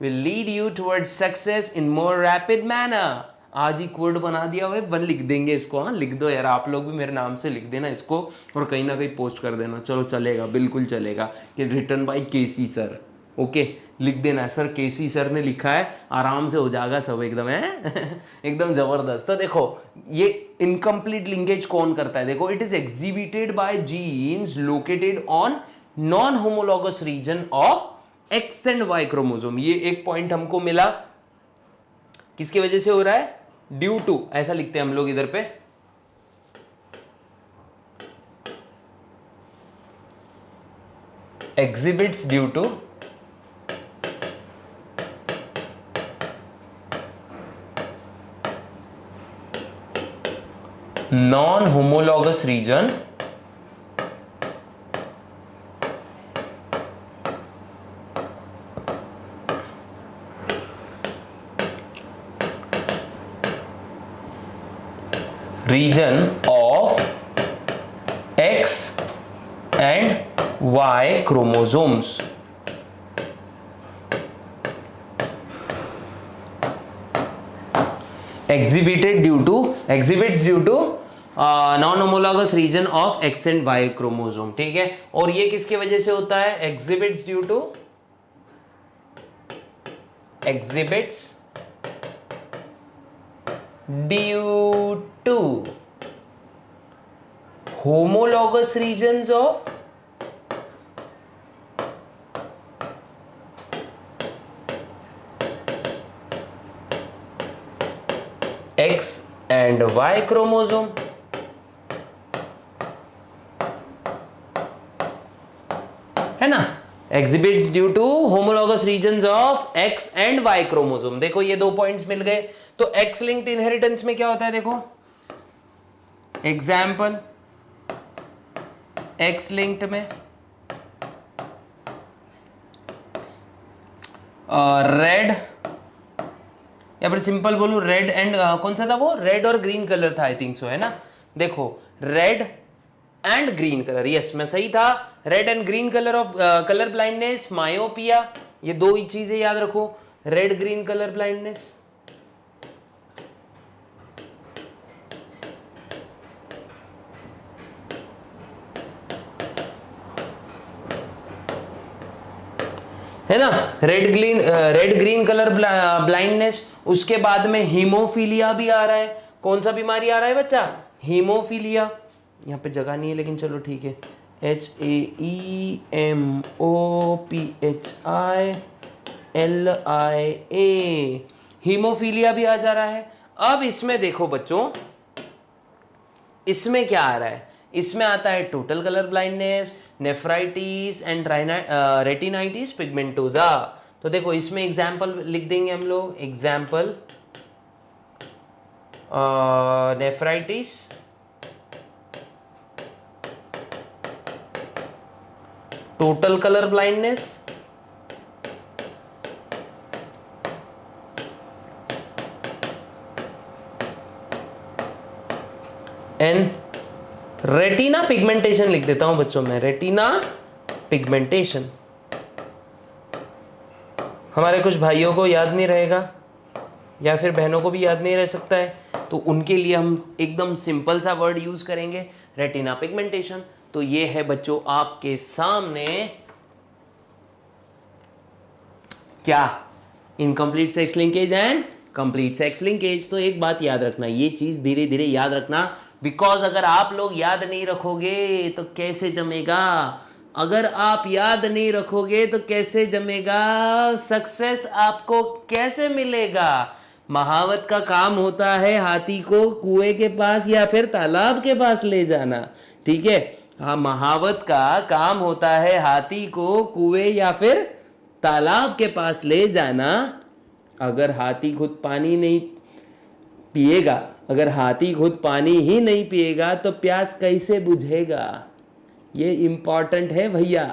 will lead you toward success in more rapid manner. आज ही code बना दिया हुआ है, बन लिख देंगे इसको, हाँ लिख दो यार, आप लोग भी मेरे नाम से लिख देना इसको और कहीं ना कहीं पोस्ट कर देना, चलो चलेगा, बिल्कुल चलेगा, कि return by K C sir, okay, लिख देना सर केसी सर ने लिखा है, आराम से हो जाएगा सब एकदम, है एकदम जबरदस्त। तो देखो ये इनकम्प्लीट लिंकेज कौन करता है, देखो it is exhibited by genes located on non homologous region of X and Y chromosome. ये एक पॉइंट हमको मिला, किसकी वजह से हो रहा है, ड्यू टू, ऐसा लिखते हैं हम लोग इधर पे, exhibits due to non homologous region of X and Y chromosomes. Exhibits due to non-homologous region of X and Y chromosome, ठीक है। और ये किसके वजह से होता है, exhibits due to homologous regions of X and Y chromosome, है ना। Exhibits due to homologous regions of X and Y chromosome। देखो ये दो पॉइंट्स मिल गए। तो X linked inheritance में क्या होता है, देखो एग्जाम्पल, X linked में रेड, या फिर सिंपल बोलूं रेड एंड कौन सा था वो, रेड और ग्रीन कलर था, आई थिंक सो, है ना। देखो red and green colour, yes मैं सही था, red and green colour of colour blindness, myopia, ये दो ही चीजें याद रखो, रेड ग्रीन कलर ब्लाइंडनेस। है ना, रेड ग्रीन कलर ब्लाइंडनेस। उसके बाद में हीमोफीलिया भी आ रहा है, कौन सा बीमारी आ रहा है बच्चा, हीमोफीलिया, यहाँ पे जगह नहीं है लेकिन चलो ठीक है, HAEMOPHILIA, हीमोफीलिया भी आ जा रहा है। अब इसमें देखो बच्चों, इसमें क्या आ रहा है, इसमें आता है total colour blindness, nephritis and retinitis pigmentosa. तो देखो इसमें एग्जाम्पल लिख देंगे हम लोग, example nephritis, total colour blindness, and retina pigmentation लिख देता हूं बच्चों में, रेटिना पिगमेंटेशन। हमारे कुछ भाइयों को याद नहीं रहेगा या फिर बहनों को भी याद नहीं रह सकता है, तो उनके लिए हम एकदम सिंपल सा वर्ड यूज करेंगे, रेटिना पिगमेंटेशन। तो ये है बच्चों आपके सामने क्या, incomplete sex linkage and complete sex linkage. तो एक बात याद रखना, ये चीज धीरे धीरे याद रखना, बिकॉज अगर आप लोग याद नहीं रखोगे तो कैसे जमेगा, अगर आप याद नहीं रखोगे तो कैसे जमेगा, सक्सेस आपको कैसे मिलेगा। महावत का काम होता है हाथी को कुएं के पास या फिर तालाब के पास ले जाना, ठीक है। हाँ, महावत का काम होता है हाथी को कुएं या फिर तालाब के पास ले जाना। अगर हाथी खुद पानी नहीं पिएगा, अगर हाथी खुद पानी ही नहीं पिएगा तो प्यास कैसे बुझेगा, ये इंपॉर्टेंट है भैया।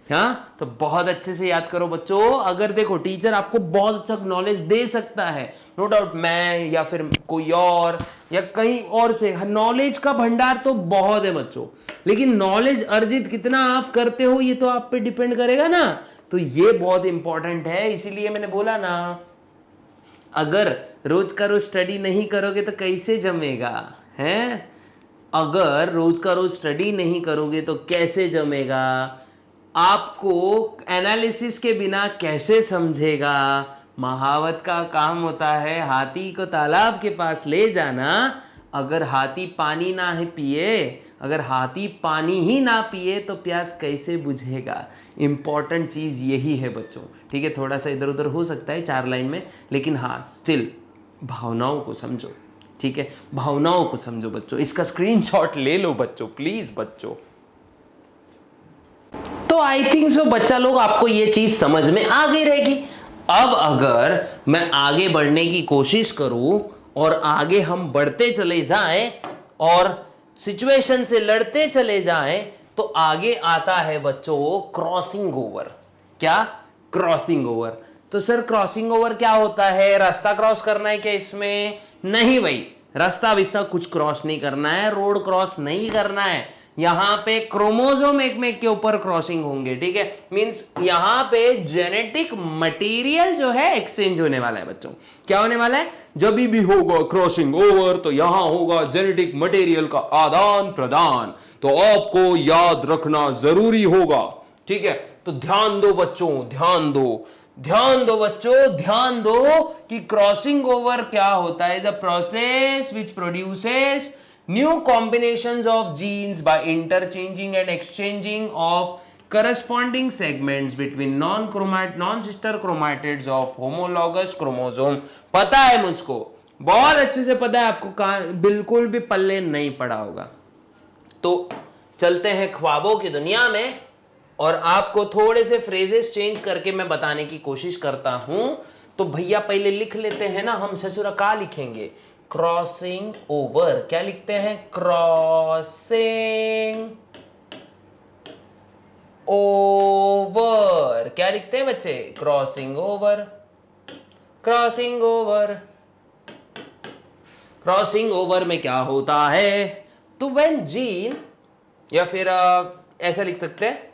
हाँ, तो बहुत अच्छे से याद करो बच्चों। अगर देखो टीचर आपको बहुत अच्छा नॉलेज दे सकता है, नो डाउट, मैं या फिर कोई और या कहीं और से, नॉलेज का भंडार तो बहुत है बच्चों, लेकिन नॉलेज अर्जित कितना आप करते हो ये तो आप पे डिपेंड करेगा ना। तो ये बहुत इंपॉर्टेंट है, इसीलिए मैंने बोला ना, अगर रोज का रोज स्टडी नहीं करोगे तो कैसे जमेगा, हैं? अगर रोज का रोज स्टडी नहीं करोगे तो कैसे जमेगा, आपको एनालिसिस के बिना कैसे समझेगा। महावत का काम होता है हाथी को तालाब के पास ले जाना। अगर हाथी पानी ना ही पिए, अगर हाथी पानी ही ना पिए तो प्यास कैसे बुझेगा। इंपॉर्टेंट चीज़ यही है बच्चों, ठीक है। थोड़ा सा इधर उधर हो सकता है 4 लाइन में, लेकिन हाँ स्टिल भावनाओं को समझो, ठीक है, भावनाओं को समझो बच्चों। इसका स्क्रीनशॉट ले लो बच्चों, प्लीज बच्चों। तो आई थिंक सो बच्चा लोग आपको ये चीज समझ में आ गई रहेगी। अब अगर मैं आगे बढ़ने की कोशिश करूं और आगे हम बढ़ते चले जाएं और सिचुएशन से लड़ते चले जाएं, तो आगे आता है बच्चों क्रॉसिंग ओवर। क्या? Crossing over. तो सर क्रॉसिंग ओवर क्या होता है? रास्ता क्रॉस करना है क्या इसमें? नहीं भाई, रास्ता विस्ता कुछ क्रॉस नहीं करना है, रोड क्रॉस नहीं करना है। यहां पे क्रोमोसोम एक में के ऊपर क्रॉसिंग होंगे, ठीक है। मींस यहां पे जेनेटिक मटेरियल जो है एक्सचेंज होने वाला है बच्चों। क्या होने वाला है? जब भी होगा क्रॉसिंग ओवर तो यहां होगा जेनेटिक मटेरियल का आदान प्रदान। तो आपको याद रखना जरूरी होगा, ठीक है। तो ध्यान दो बच्चों, ध्यान दो, ध्यान दो बच्चों, ध्यान दो कि क्रॉसिंग ओवर क्या होता है। The process which produces new combinations of genes by interchanging and exchanging of corresponding segments between non-sister chromatids of homologous chromosome। पता है मुझको, बहुत अच्छे से पता है आपको, बिल्कुल भी पल्ले नहीं पड़ा होगा। तो चलते हैं ख्वाबों की दुनिया में और आपको थोड़े से फ्रेजेस चेंज करके मैं बताने की कोशिश करता हूं। तो भैया पहले लिख लेते हैं ना, हम ससुरा का लिखेंगे? Crossing over. क्या लिखते हैं? Crossing over. क्या लिखते हैं बच्चे? Crossing over, crossing over. Crossing over में क्या होता है? तो व्हेन जीन, या फिर ऐसा लिख सकते हैं,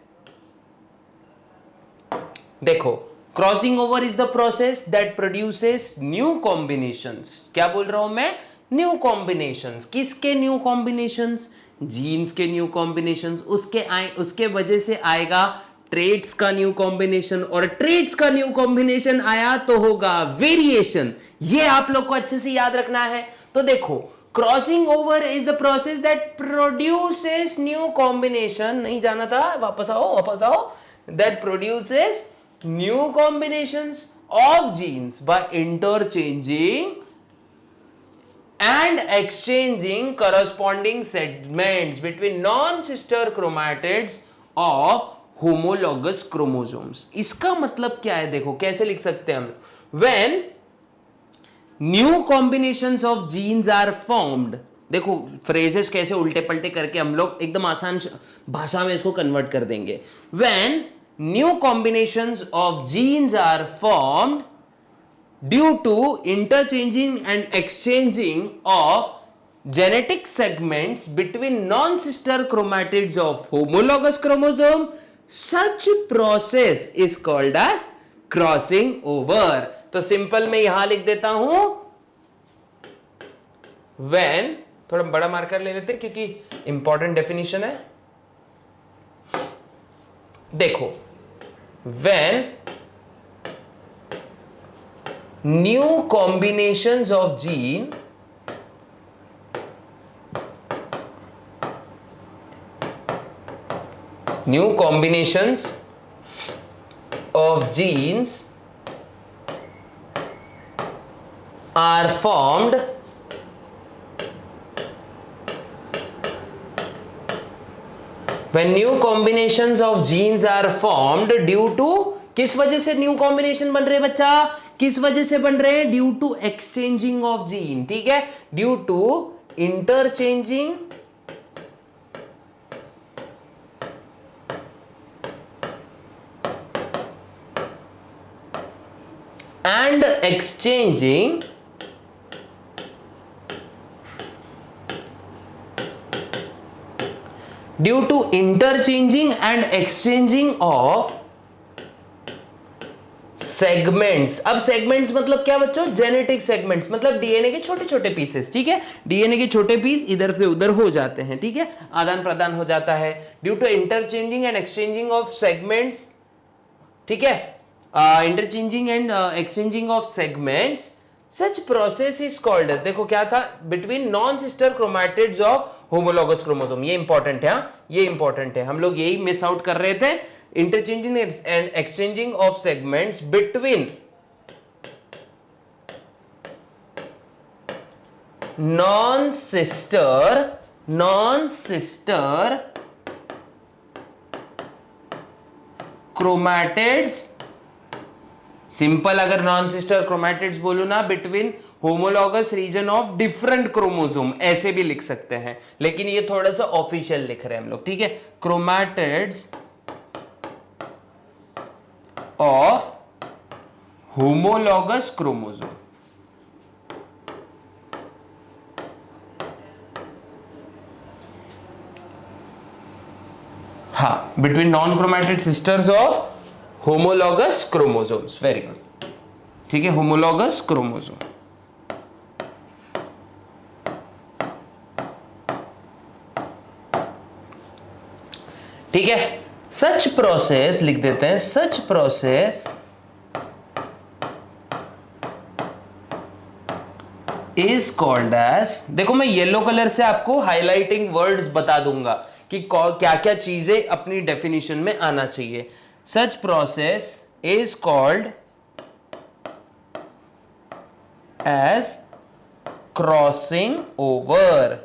देखो, crossing over is the process that produces new combinations. क्या बोल रहा हूं मैं? New combinations. किसके न्यू कॉम्बिनेशंस? जीन्स के न्यू कॉम्बिनेशंस। उसके वजह से आएगा ट्रेट्स का न्यू कॉम्बिनेशन, और ट्रेट्स का न्यू कॉम्बिनेशन आया तो होगा वेरिएशन। ये आप लोग को अच्छे से याद रखना है। तो देखो, crossing over is the process that produces new combination, नहीं जाना था, वापस आओ, that produces new combinations of genes by interchanging and exchanging corresponding segments between non-sister chromatids of homologous chromosomes. इसका मतलब क्या है, देखो कैसे लिख सकते हैं हम, when new combinations of genes are formed, देखो फ्रेजेस कैसे उल्टे पलटे करके हम लोग एकदम आसान भाषा में इसको कन्वर्ट कर देंगे. when new combinations of genes are formed due to interchanging and exchanging of genetic segments between non-sister chromatids of homologous chromosome, such process is called as crossing over. तो सिंपल में यहां लिख देता हूं when, थोड़ा बड़ा मार्कर ले लेते क्योंकि इंपॉर्टेंट डेफिनेशन है. देखो when new combinations of gene are formed when new combinations of genes are formed due to, किस वजह से न्यू कॉम्बिनेशन बन रहे हैं बच्चा, किस वजह से बन रहे हैं, due to exchanging of gene. ठीक है, due to interchanging and exchanging due to interchanging and exchanging of segments. अब सेगमेंट्स मतलब क्या बच्चों, जेनेटिक सेगमेंट्स, मतलब डीएनए के छोटे छोटे पीसेस. ठीक है, डीएनए के छोटे पीस इधर से उधर हो जाते हैं. ठीक है, आदान प्रदान हो जाता है due to interchanging and exchanging of segments. ठीक है, interchanging and exchanging of segments, such process is called as, देखो क्या था, between non sister chromatids of homologous chromosome. ये इंपॉर्टेंट है, ये इंपॉर्टेंट है, हम लोग यही मिस आउट कर रहे थे. Interchanging and exchanging of segments between non-sister chromatids. Simple अगर नॉन सिस्टर क्रोमैटिड्स बोलू ना, between homologous region of different chromosome, ऐसे भी लिख सकते हैं, लेकिन ये थोड़ा सा ऑफिशियल लिख रहे हैं हम लोग. ठीक है, क्रोमैटिड्स of homologous chromosome. हाँ, between non-chromatid sisters of homologous chromosomes. Very good. ठीक है, homologous chromosome. ठीक है, सच प्रोसेस लिख देते हैं, such process is called as, देखो मैं येलो कलर से आपको हाईलाइटिंग वर्ड्स बता दूंगा कि क्या क्या चीजें अपनी डेफिनेशन में आना चाहिए. Such process is called as crossing over.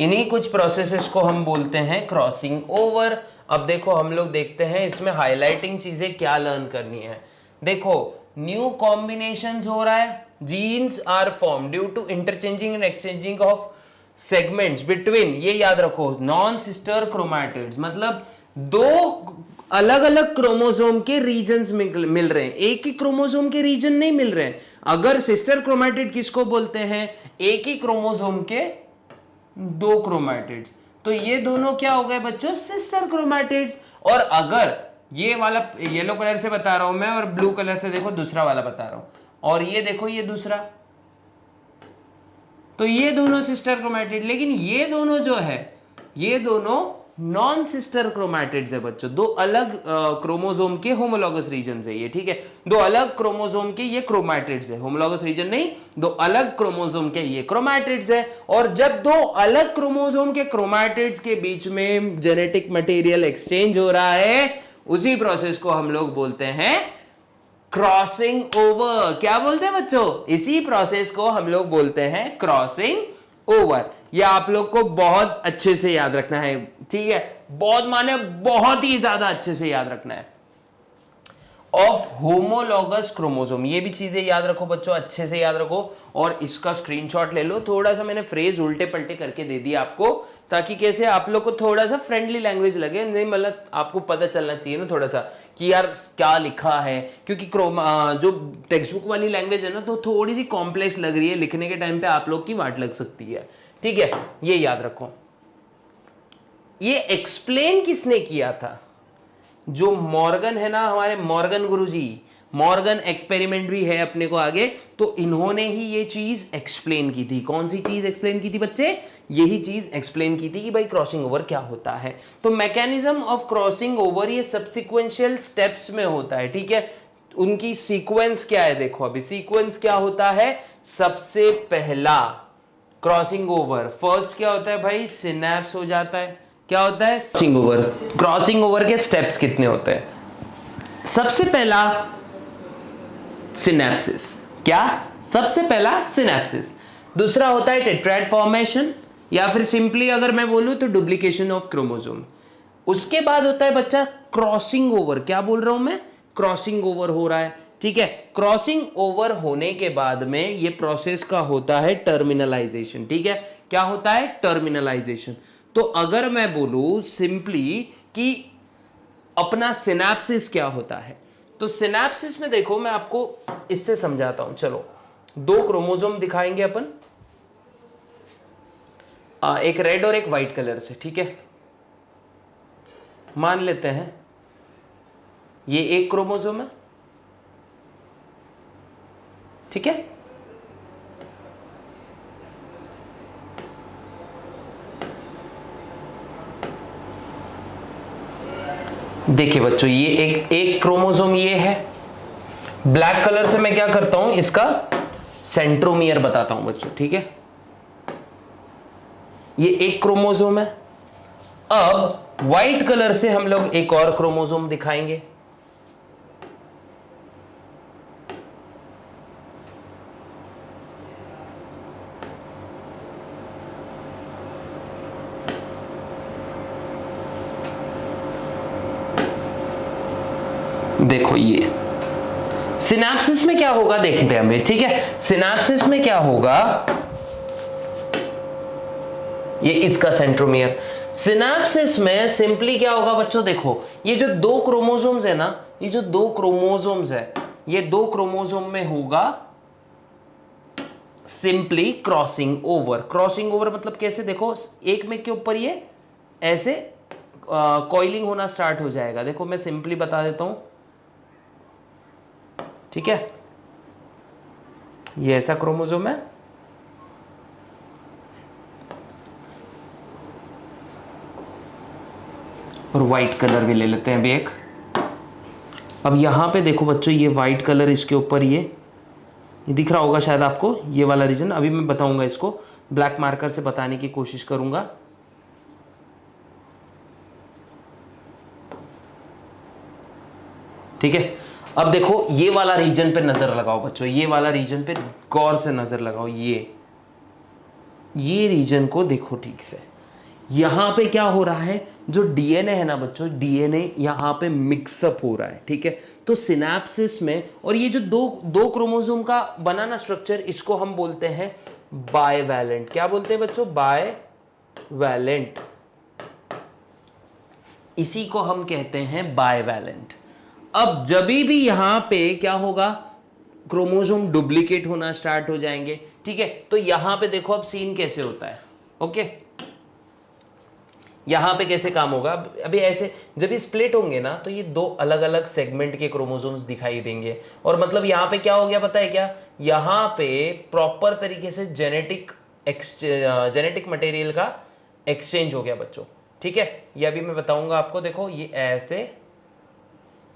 इन्हीं कुछ प्रोसेसेस को हम बोलते हैं क्रॉसिंग ओवर. अब देखो हम लोग देखते हैं इसमें हाईलाइटिंग चीजें क्या लर्न करनी है. देखो न्यू कॉम्बिनेशंस हो रहा है, genes are form due to interchanging and exchanging of segments between, ये याद रखो, नॉन सिस्टर क्रोमैटिड्स, मतलब दो अलग अलग क्रोमोसोम के रीजन्स मिल रहे हैं, एक ही क्रोमोसोम के रीजन नहीं मिल रहे हैं. अगर सिस्टर क्रोमैटिड किसको बोलते हैं, एक ही क्रोमोसोम के दो क्रोमैटिड्स, तो ये दोनों क्या हो गए बच्चों, सिस्टर क्रोमैटिड्स. और अगर ये वाला येलो कलर से बता रहा हूं मैं, और ब्लू कलर से देखो दूसरा वाला बता रहा हूं, और ये देखो ये दूसरा, तो ये दोनों सिस्टर क्रोमैटिड. लेकिन ये दोनों जो है, ये दोनों नॉन सिस्टर क्रोमैटिड्स है बच्चों, दो अलग क्रोमोसोम के होमोलॉगस रीजन है ये, ठीक है, दो अलग क्रोमोसोम के ये क्रोमैटिड्स है, होमोलॉगस रीजन नहीं, दो अलग क्रोमोसोम के ये क्रोमैटिड्स है। और जब दो अलग क्रोमोसोम के क्रोमैटिड्स के बीच में जेनेटिक मटेरियल एक्सचेंज हो रहा है, उसी प्रोसेस को हम लोग बोलते हैं क्रॉसिंग ओवर। क्या बोलते हैं बच्चों? इसी प्रोसेस को हम लोग बोलते हैं क्रॉसिंग ओवर। यह आप लोग को बहुत अच्छे से याद रखना है, ठीक है, बहुत माने बहुत ही ज्यादा अच्छे से याद रखना है। ऑफ होमोलॉगस क्रोमोसोम, ये भी चीजें याद रखो बच्चों, अच्छे से याद रखो और इसका स्क्रीनशॉट ले लो। थोड़ा सा मैंने फ्रेज उल्टे पलटे करके दे दिया आपको, ताकि कैसे आप लोग को थोड़ा सा फ्रेंडली लैंग्वेज लगे, नहीं मतलब आपको पता चलना चाहिए ना थोड़ा सा कि यार क्या लिखा है, क्योंकि जो टेक्स्ट बुक वाली लैंग्वेज है ना तो थोड़ी सी कॉम्प्लेक्स लग रही है, लिखने के टाइम पे आप लोग की वाट लग सकती है, ठीक है, ये याद रखो। ये एक्सप्लेन किसने किया था? जो मॉर्गन है ना, हमारे मॉर्गन गुरुजी, मॉर्गन एक्सपेरिमेंट भी है अपने को आगे, तो इन्होंने ही ये चीज एक्सप्लेन की थी। कौन सी चीज एक्सप्लेन की थी बच्चे? यही चीज एक्सप्लेन की थी कि भाई क्रॉसिंग ओवर क्या होता है। तो मैकेनिज्म ऑफ क्रॉसिंग ओवर ये सब्सिक्वेंशियल स्टेप्स में होता है, ठीक है। उनकी सीक्वेंस क्या है देखो, अभी सीक्वेंस क्या होता है? सबसे पहला क्रॉसिंग ओवर, फर्स्ट क्या होता है भाई? सिनैप्स हो जाता है। क्या होता है? Crossing over. क्रॉसिंग ओवर के स्टेप्स कितने होते हैं? सबसे पहला सिनैप्सिस। क्या? सबसे पहला सिनैप्सिस। दूसरा होता है टेट्राइड फॉर्मेशन, या फिर सिंपली अगर मैं बोलूं तो डुप्लीकेशन ऑफ क्रोमोसोम। उसके बाद होता है बच्चा क्रॉसिंग ओवर। क्या बोल रहा हूं मैं? क्रॉसिंग ओवर हो रहा है, ठीक है। क्रॉसिंग ओवर होने के बाद में ये प्रोसेस का होता है टर्मिनलाइजेशन, ठीक है। क्या होता है? टर्मिनलाइजेशन। तो अगर मैं बोलूं सिंपली कि अपना सिनैप्सिस क्या होता है, तो सिनैप्सिस में देखो मैं आपको इससे समझाता हूं। चलो, दो क्रोमोसोम दिखाएंगे अपन, एक रेड और एक व्हाइट कलर से, ठीक है। मान लेते हैं ये एक क्रोमोसोम है, ठीक है। देखिए बच्चों, ये एक क्रोमोसोम ये है। ब्लैक कलर से मैं क्या करता हूं, इसका सेंट्रोमियर बताता हूं बच्चों, ठीक है। ये एक क्रोमोसोम है। अब व्हाइट कलर से हम लोग एक और क्रोमोसोम दिखाएंगे। देखो ये सिनैप्सिस में क्या होगा देखते हैं हमें, ठीक है। सिनैप्सिस में क्या होगा, ये इसका सेंट्रोमियर। सिनैप्सिस में सिंपली क्या होगा बच्चों, देखो ये जो दो क्रोमोसोम्स है ना, ये जो दो क्रोमोसोम्स है, ये दो क्रोमोसोम में होगा simply crossing over. Crossing over मतलब कैसे? देखो एक में के ऊपर ये ऐसे कॉइलिंग होना स्टार्ट हो जाएगा। देखो मैं सिंपली बता देता हूं, ठीक है। ये ऐसा क्रोमोसोम है, और व्हाइट कलर भी ले लेते हैं अभी एक। अब यहां पे देखो बच्चों, ये व्हाइट कलर, इसके ऊपर ये दिख रहा होगा शायद आपको, ये वाला रीजन। अभी मैं बताऊंगा, इसको ब्लैक मार्कर से बताने की कोशिश करूंगा। ठीक है। अब देखो ये वाला रीजन पे नजर लगाओ बच्चों, ये वाला रीजन पे गौर से नजर लगाओ। ये रीजन को देखो ठीक से। यहां पे क्या हो रहा है, जो डीएनए है ना बच्चों, डीएनए यहां पे मिक्सअप हो रहा है, ठीक है। तो सिनैप्सिस में, और ये जो दो क्रोमोसोम का बना ना स्ट्रक्चर, इसको हम बोलते हैं बायवैलेंट। क्या बोलते हैं बच्चों? बायवैलेंट। इसी को हम कहते हैं बायवैलेंट। अब जभी भी यहां पे क्या होगा, क्रोमोसोम डुप्लीकेट होना स्टार्ट हो जाएंगे, ठीक है। तो यहां पे देखो अब सीन कैसे होता है, ओके। यहां पे कैसे काम होगा, अभी ऐसे जब ये स्प्लिट होंगे ना, तो ये दो अलग अलग सेगमेंट के क्रोमोसोम्स दिखाई देंगे। और मतलब यहां पे क्या हो गया पता है क्या, यहां पे प्रॉपर तरीके से जेनेटिक मटेरियल का एक्सचेंज हो गया बच्चों, ठीक है, ये अभी मैं बताऊंगा आपको। देखो ये ऐसे,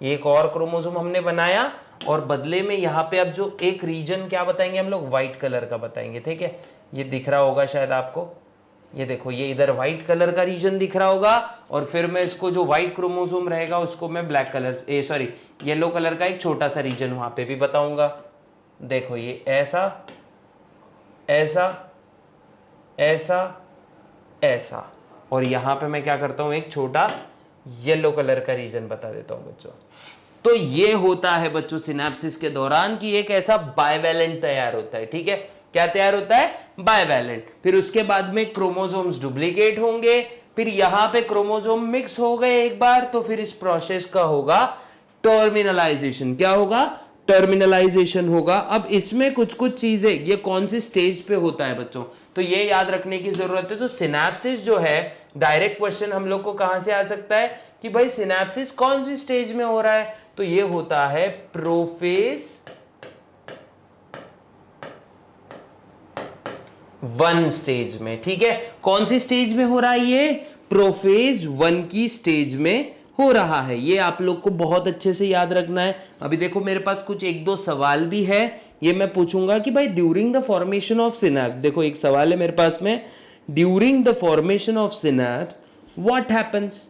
ये एक और क्रोमोसोम हमने बनाया और बदले में यहाँ पे अब जो एक रीजन क्या बताएंगे हम लोग, व्हाइट कलर का बताएंगे। ठीक है, ये दिख रहा होगा शायद आपको, ये देखो ये इधर व्हाइट कलर का रीजन दिख रहा होगा और फिर मैं इसको जो व्हाइट क्रोमोसोम रहेगा उसको मैं black colour sorry yellow colour का एक छोटा सा रीजन वहां पे भी बताऊंगा। देखो ये ऐसा ऐसा ऐसा ऐसा, और यहां पे मैं क्या करता हूं, एक छोटा येलो कलर का रीजन बता देता हूं बच्चों। तो ये होता है बच्चों सिनेप्सिस के दौरान कि एक ऐसा बाइवैलेंट तैयार होता है। ठीक है, क्या तैयार होता है, बाइवैलेंट। फिर उसके बाद में क्रोमोसोम्स डुप्लीकेट होंगे, फिर यहां पे क्रोमोसोम मिक्स हो गए एक बार, तो फिर इस प्रोसेस का होगा टर्मिनलाइजेशन। क्या होगा, टर्मिनलाइजेशन होगा। अब इसमें कुछ कुछ चीजें, ये कौन सी स्टेज पे होता है बच्चों, तो ये याद रखने की जरूरत है। तो सिनेप्सिस जो है, डायरेक्ट क्वेश्चन हम लोग को कहां से आ सकता है कि भाई सिनेप्सिस कौन सी स्टेज में हो रहा है, तो ये होता है प्रोफेज 1 स्टेज में। ठीक है, कौन सी स्टेज में हो रहा है, ये प्रोफेज 1 की स्टेज में हो रहा है। ये आप लोग को बहुत अच्छे से याद रखना है। अभी देखो मेरे पास कुछ 1-2 सवाल भी है, ये मैं पूछूंगा कि भाई during the formation of synapse, देखो एक सवाल है मेरे पास में, during the formation of synapse what happens.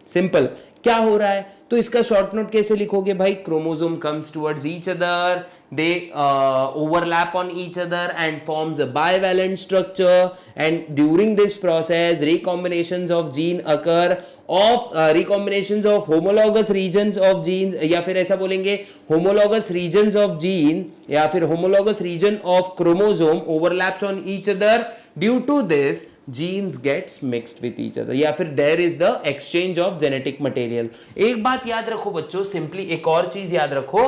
Simple, क्या हो रहा है, तो इसका शॉर्ट नोट कैसे लिखोगे भाई, chromosome comes towards each other, they overlap on each other and forms a bivalent structure, and during this process recombinations of gene occur of recombinations of homologous regions of genes, या फिर ऐसा बोलेंगे homologous regions of gene या फिर homologous region of chromosome overlaps on each other, due to this genes gets mixed with each other, या फिर there is the exchange of genetic material। एक बात याद रखो बच्चों, सिंपली एक और चीज याद रखो,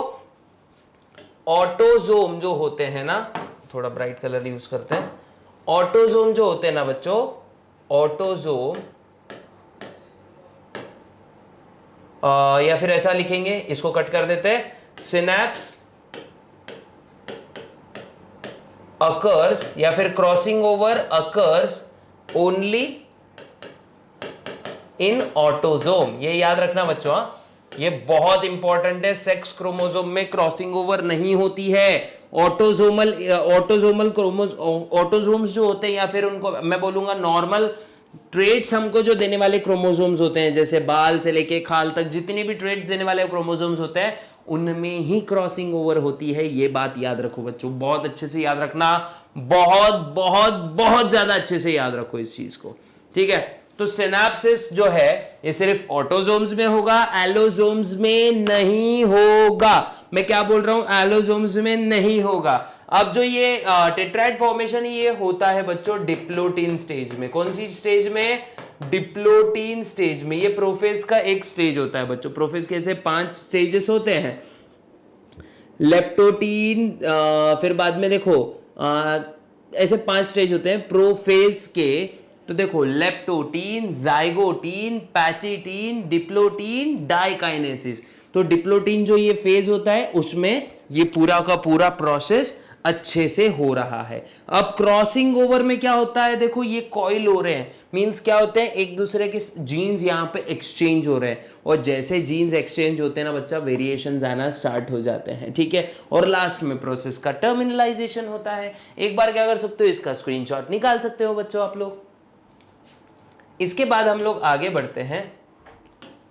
ऑटोजोम जो होते हैं ना, थोड़ा ब्राइट कलर यूज करते हैं, ऑटोजोम जो होते हैं ना बच्चों, ऑटोजोम या फिर ऐसा लिखेंगे, इसको कट कर देते हैं, सिनेप्स अकर्स या फिर crossing over occurs only in autosome. ये याद रखना बच्चों, ये बहुत इंपॉर्टेंट है। सेक्स क्रोमोसोम में क्रॉसिंग ओवर नहीं होती है। ऑटोजोमल ऑटोजोम्स जो होते हैं, या फिर उनको मैं बोलूंगा नॉर्मल ट्रेड्स हमको जो देने वाले क्रोमोसोम्स होते हैं, जैसे बाल से लेके खाल तक जितनी भी ट्रेड्स देने वाले क्रोमोसोम्स होते हैं, उनमें ही क्रॉसिंग ओवर होती है। ये बात याद रखो बच्चों, बहुत अच्छे से याद रखना, बहुत बहुत बहुत ज्यादा अच्छे से याद रखो इस चीज को। ठीक है, तो सिनेप्सिस जो है ये सिर्फ ऑटोजोम्स में होगा, एलोजोम्स में नहीं होगा। मैं क्या बोल रहा हूं, एलोजोम्स में नहीं होगा। अब जो ये टेट्राइड फॉर्मेशन ये होता है बच्चों डिप्लोटीन स्टेज में। कौन सी स्टेज में, डिप्लोटीन स्टेज में। ये प्रोफेज का एक स्टेज होता है बच्चों। प्रोफेज के ऐसे 5 स्टेजेस होते हैं, लेप्टोटीन, फिर बाद में देखो ऐसे 5 स्टेज होते हैं प्रोफेज के। तो देखो leptotene, zygotene, pachytene, diplotene, diakinesis. तो डिप्लोटीन जो ये फेज होता है उसमें ये पूरा का पूरा प्रोसेस अच्छे से हो रहा है। अब क्रॉसिंग ओवर में क्या होता है, देखो ये कॉइल हो रहे हैं, मींस क्या होते हैं, एक दूसरे के जीन्स यहाँ पे एक्सचेंज हो रहे हैं, और जैसे जीन्स एक्सचेंज होते हैं ना बच्चा, वेरिएशन आना स्टार्ट हो जाते हैं। ठीक है, और लास्ट में प्रोसेस का टर्मिनलाइजेशन होता है। एक बार क्या कर सकते हो, इसका स्क्रीनशॉट निकाल सकते हो बच्चों आप लोग। इसके बाद हम लोग आगे बढ़ते हैं,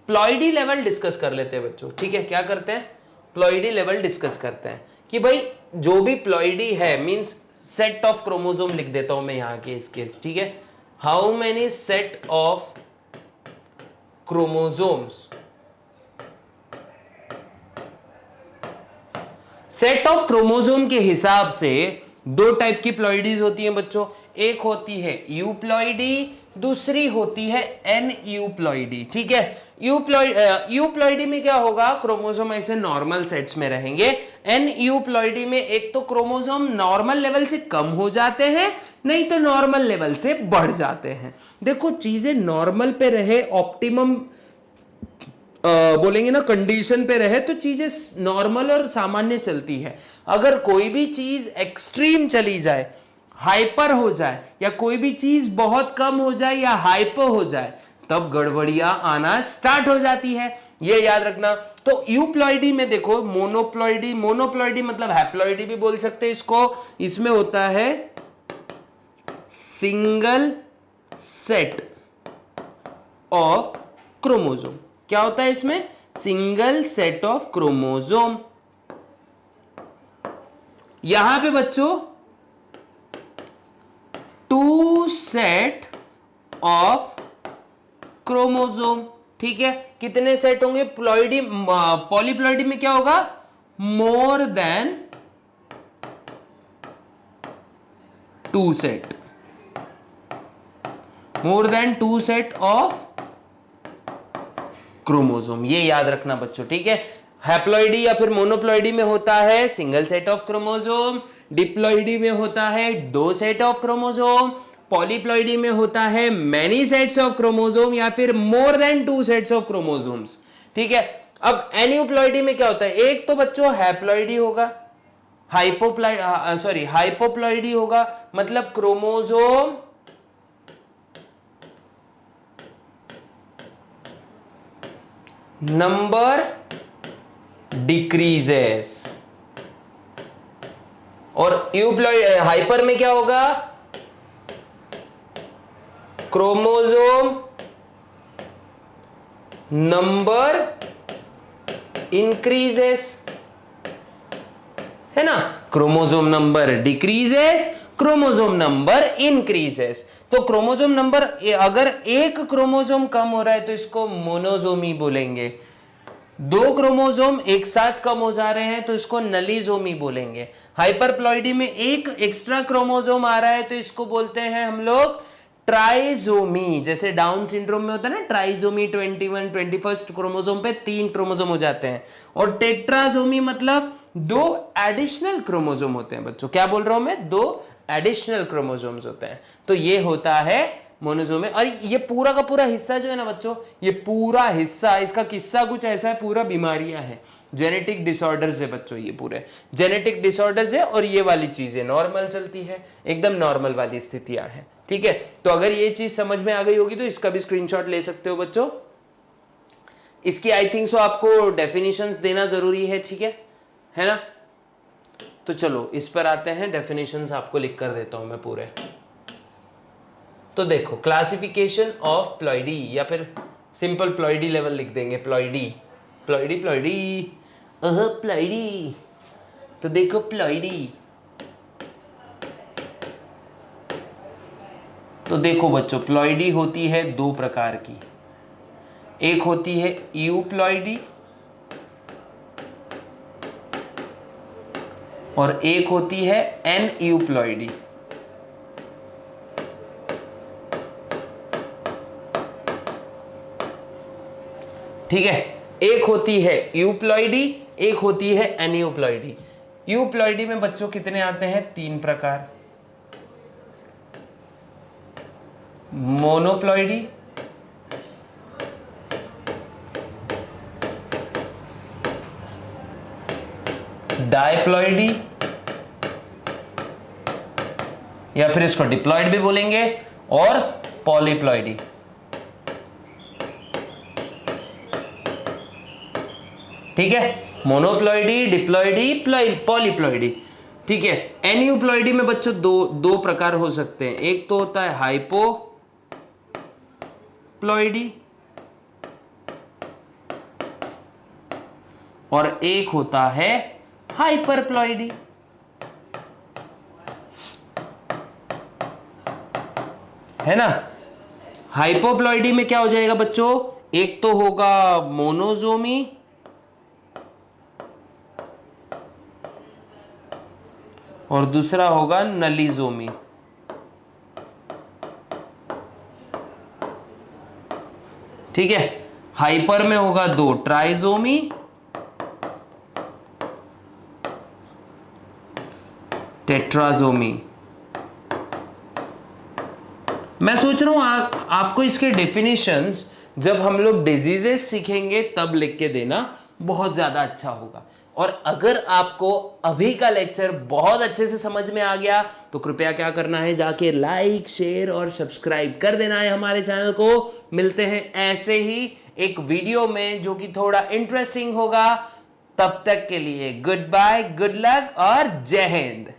प्लॉइडी लेवल डिस्कस कर लेते हैं बच्चों। ठीक है, क्या करते हैं, प्लॉइडी लेवल डिस्कस करते हैं कि भाई जो भी प्लॉइडी है, मींस सेट ऑफ क्रोमोसोम लिख देता हूं मैं यहां के इसके। ठीक है, how many set of chromosomes, set of chromosome के हिसाब से 2 टाइप की प्लॉइडीज होती हैं बच्चों। एक होती है यूप्लॉइडी, दूसरी होती है एन यूप्लॉइडी। ठीक है, यूप्लॉइडी में क्या होगा, क्रोमोसोम ऐसे नॉर्मल सेट्स में रहेंगे। एन यूप्लॉइडी में एक तो क्रोमोसोम नॉर्मल लेवल से कम हो जाते हैं, नहीं तो नॉर्मल लेवल से बढ़ जाते हैं। देखो चीजें नॉर्मल पे रहे, ऑप्टिमम बोलेंगे ना कंडीशन पे रहे, तो चीजें नॉर्मल और सामान्य चलती है। अगर कोई भी चीज एक्सट्रीम चली जाए, हाइपर हो जाए या कोई भी चीज बहुत कम हो जाए या हाइपर हो जाए तब गड़बड़ियां आना स्टार्ट हो जाती है, ये याद रखना। तो यूप्लॉइडी में देखो, मोनोप्लॉइडी, मोनोप्लॉइडी मतलब हैप्लॉइडी भी बोल सकते हैं इसको। इसमें होता है सिंगल सेट ऑफ क्रोमोसोम। क्या होता है इसमें? Single set of chromosome. यहां पे बच्चों 2 सेट ऑफ क्रोमोसोम, ठीक है। कितने सेट होंगे? प्लॉइडी, पॉलीप्लॉइडी में क्या होगा? More than 2 set, more than 2 set of chromosome, ये याद रखना बच्चों, ठीक है। हैप्लॉइडी या फिर मोनोप्लॉइडी में होता है single set of chromosome, diploidy में होता है 2 सेट ऑफ क्रोमोसोम, पॉलीप्लॉइडी में होता है मेनी सेट्स ऑफ क्रोमोसोम या फिर more than 2 sets of chromosomes, ठीक है। अब एनियोप्लॉइडी में क्या होता है? एक तो बच्चों हैप्लॉइडी होगा, हाइपोप्लॉइडी होगा, मतलब क्रोमोसोम नंबर डिक्रीजेस। और हाइपर में क्या होगा? क्रोमोसोम नंबर इंक्रीजेस, है ना। Chromosome number decreases, chromosome number increases. तो क्रोमोसोम नंबर, अगर एक क्रोमोसोम कम हो रहा है तो इसको मोनोसोमी बोलेंगे। 2 क्रोमोसोम एक साथ कम हो जा रहे हैं तो इसको नलीजोमी बोलेंगे। हाइपरप्लॉइडी में एक एक्स्ट्रा क्रोमोसोम आ रहा है तो इसको बोलते हैं हम लोग ट्राइजोमी। जैसे डाउन सिंड्रोम में होता है ना ट्राइजोमी, 21, 21 क्रोमोसोम पे 3 क्रोमोसोम हो जाते हैं। और टेट्राजोमी मतलब 2 एडिशनल क्रोमोसोम होते हैं बच्चों। क्या बोल रहा हूं मैं? 2 एडिशनल क्रोमोसोम्स होते हैं। तो ये होता है मोनोसोम में। और ये पूरा का पूरा हिस्सा जो है ना बच्चों, ये पूरा हिस्सा, इसका किस्सा कुछ ऐसा है, पूरा बीमारियां हैं, जेनेटिक डिसऑर्डर्स है बच्चों। ये पूरे जेनेटिक डिसऑर्डर्स है और ये वाली चीजें नॉर्मल चलती है, एकदम नॉर्मल वाली स्थितियां हैं, ठीक है। तो अगर ये चीज समझ में आ गई होगी तो इसका भी स्क्रीनशॉट ले सकते हो बच्चों। इसकी आई थिंक सो आपको डेफिनेशंस देना जरूरी है, ठीक है ना। तो चलो इस पर आते हैं, डेफिनेशंस आपको लिख कर देता हूं मैं पूरे। तो देखो, क्लासिफिकेशन ऑफ प्लॉइडी या फिर सिंपल प्लॉइडी लेवल लिख देंगे। Ploidy ploidy ploidy ploidy. तो देखो प्लॉइडी, तो देखो बच्चों, प्लॉइडी होती है 2 प्रकार की। एक होती है यूप्लॉइडी और एक होती है एनयूप्लॉइडी। ठीक है, एक होती है यूप्लॉइडी, एक होती है एनियोप्लॉइडी। यूप्लॉइडी में बच्चों कितने आते हैं? 3 प्रकार। मोनोप्लॉइडी, डायप्लॉइडी या फिर इसको डिप्लॉइड भी बोलेंगे, और पॉलीप्लॉइडी। ठीक है, मोनोप्लॉइडी, डिप्लॉइडी, पॉलीप्लॉइडी। ठीक है, एनियोप्लॉइडी में बच्चों दो प्रकार हो सकते हैं। एक तो होता है हाइपोप्लॉइडी और एक होता है हाइपरप्लॉइडी। है ना। हाइपोप्लॉइडी में क्या हो जाएगा बच्चों? एक तो होगा मोनोजोमी और दूसरा होगा नलीजोमी। ठीक है, हाइपर में होगा 2 ट्राइजोमी टेट्राजोमी। मैं सोच रहा हूं आपको इसके डेफिनेशंस जब हम लोग डिजीजेस सीखेंगे तब लिख के देना, बहुत ज्यादा अच्छा होगा। और अगर आपको अभी का लेक्चर बहुत अच्छे से समझ में आ गया तो कृपया क्या करना है, जाके लाइक शेयर और सब्सक्राइब कर देना है हमारे चैनल को। मिलते हैं ऐसे ही एक वीडियो में जो कि थोड़ा इंटरेस्टिंग होगा। तब तक के लिए गुड बाय, गुड लक और जय हिंद।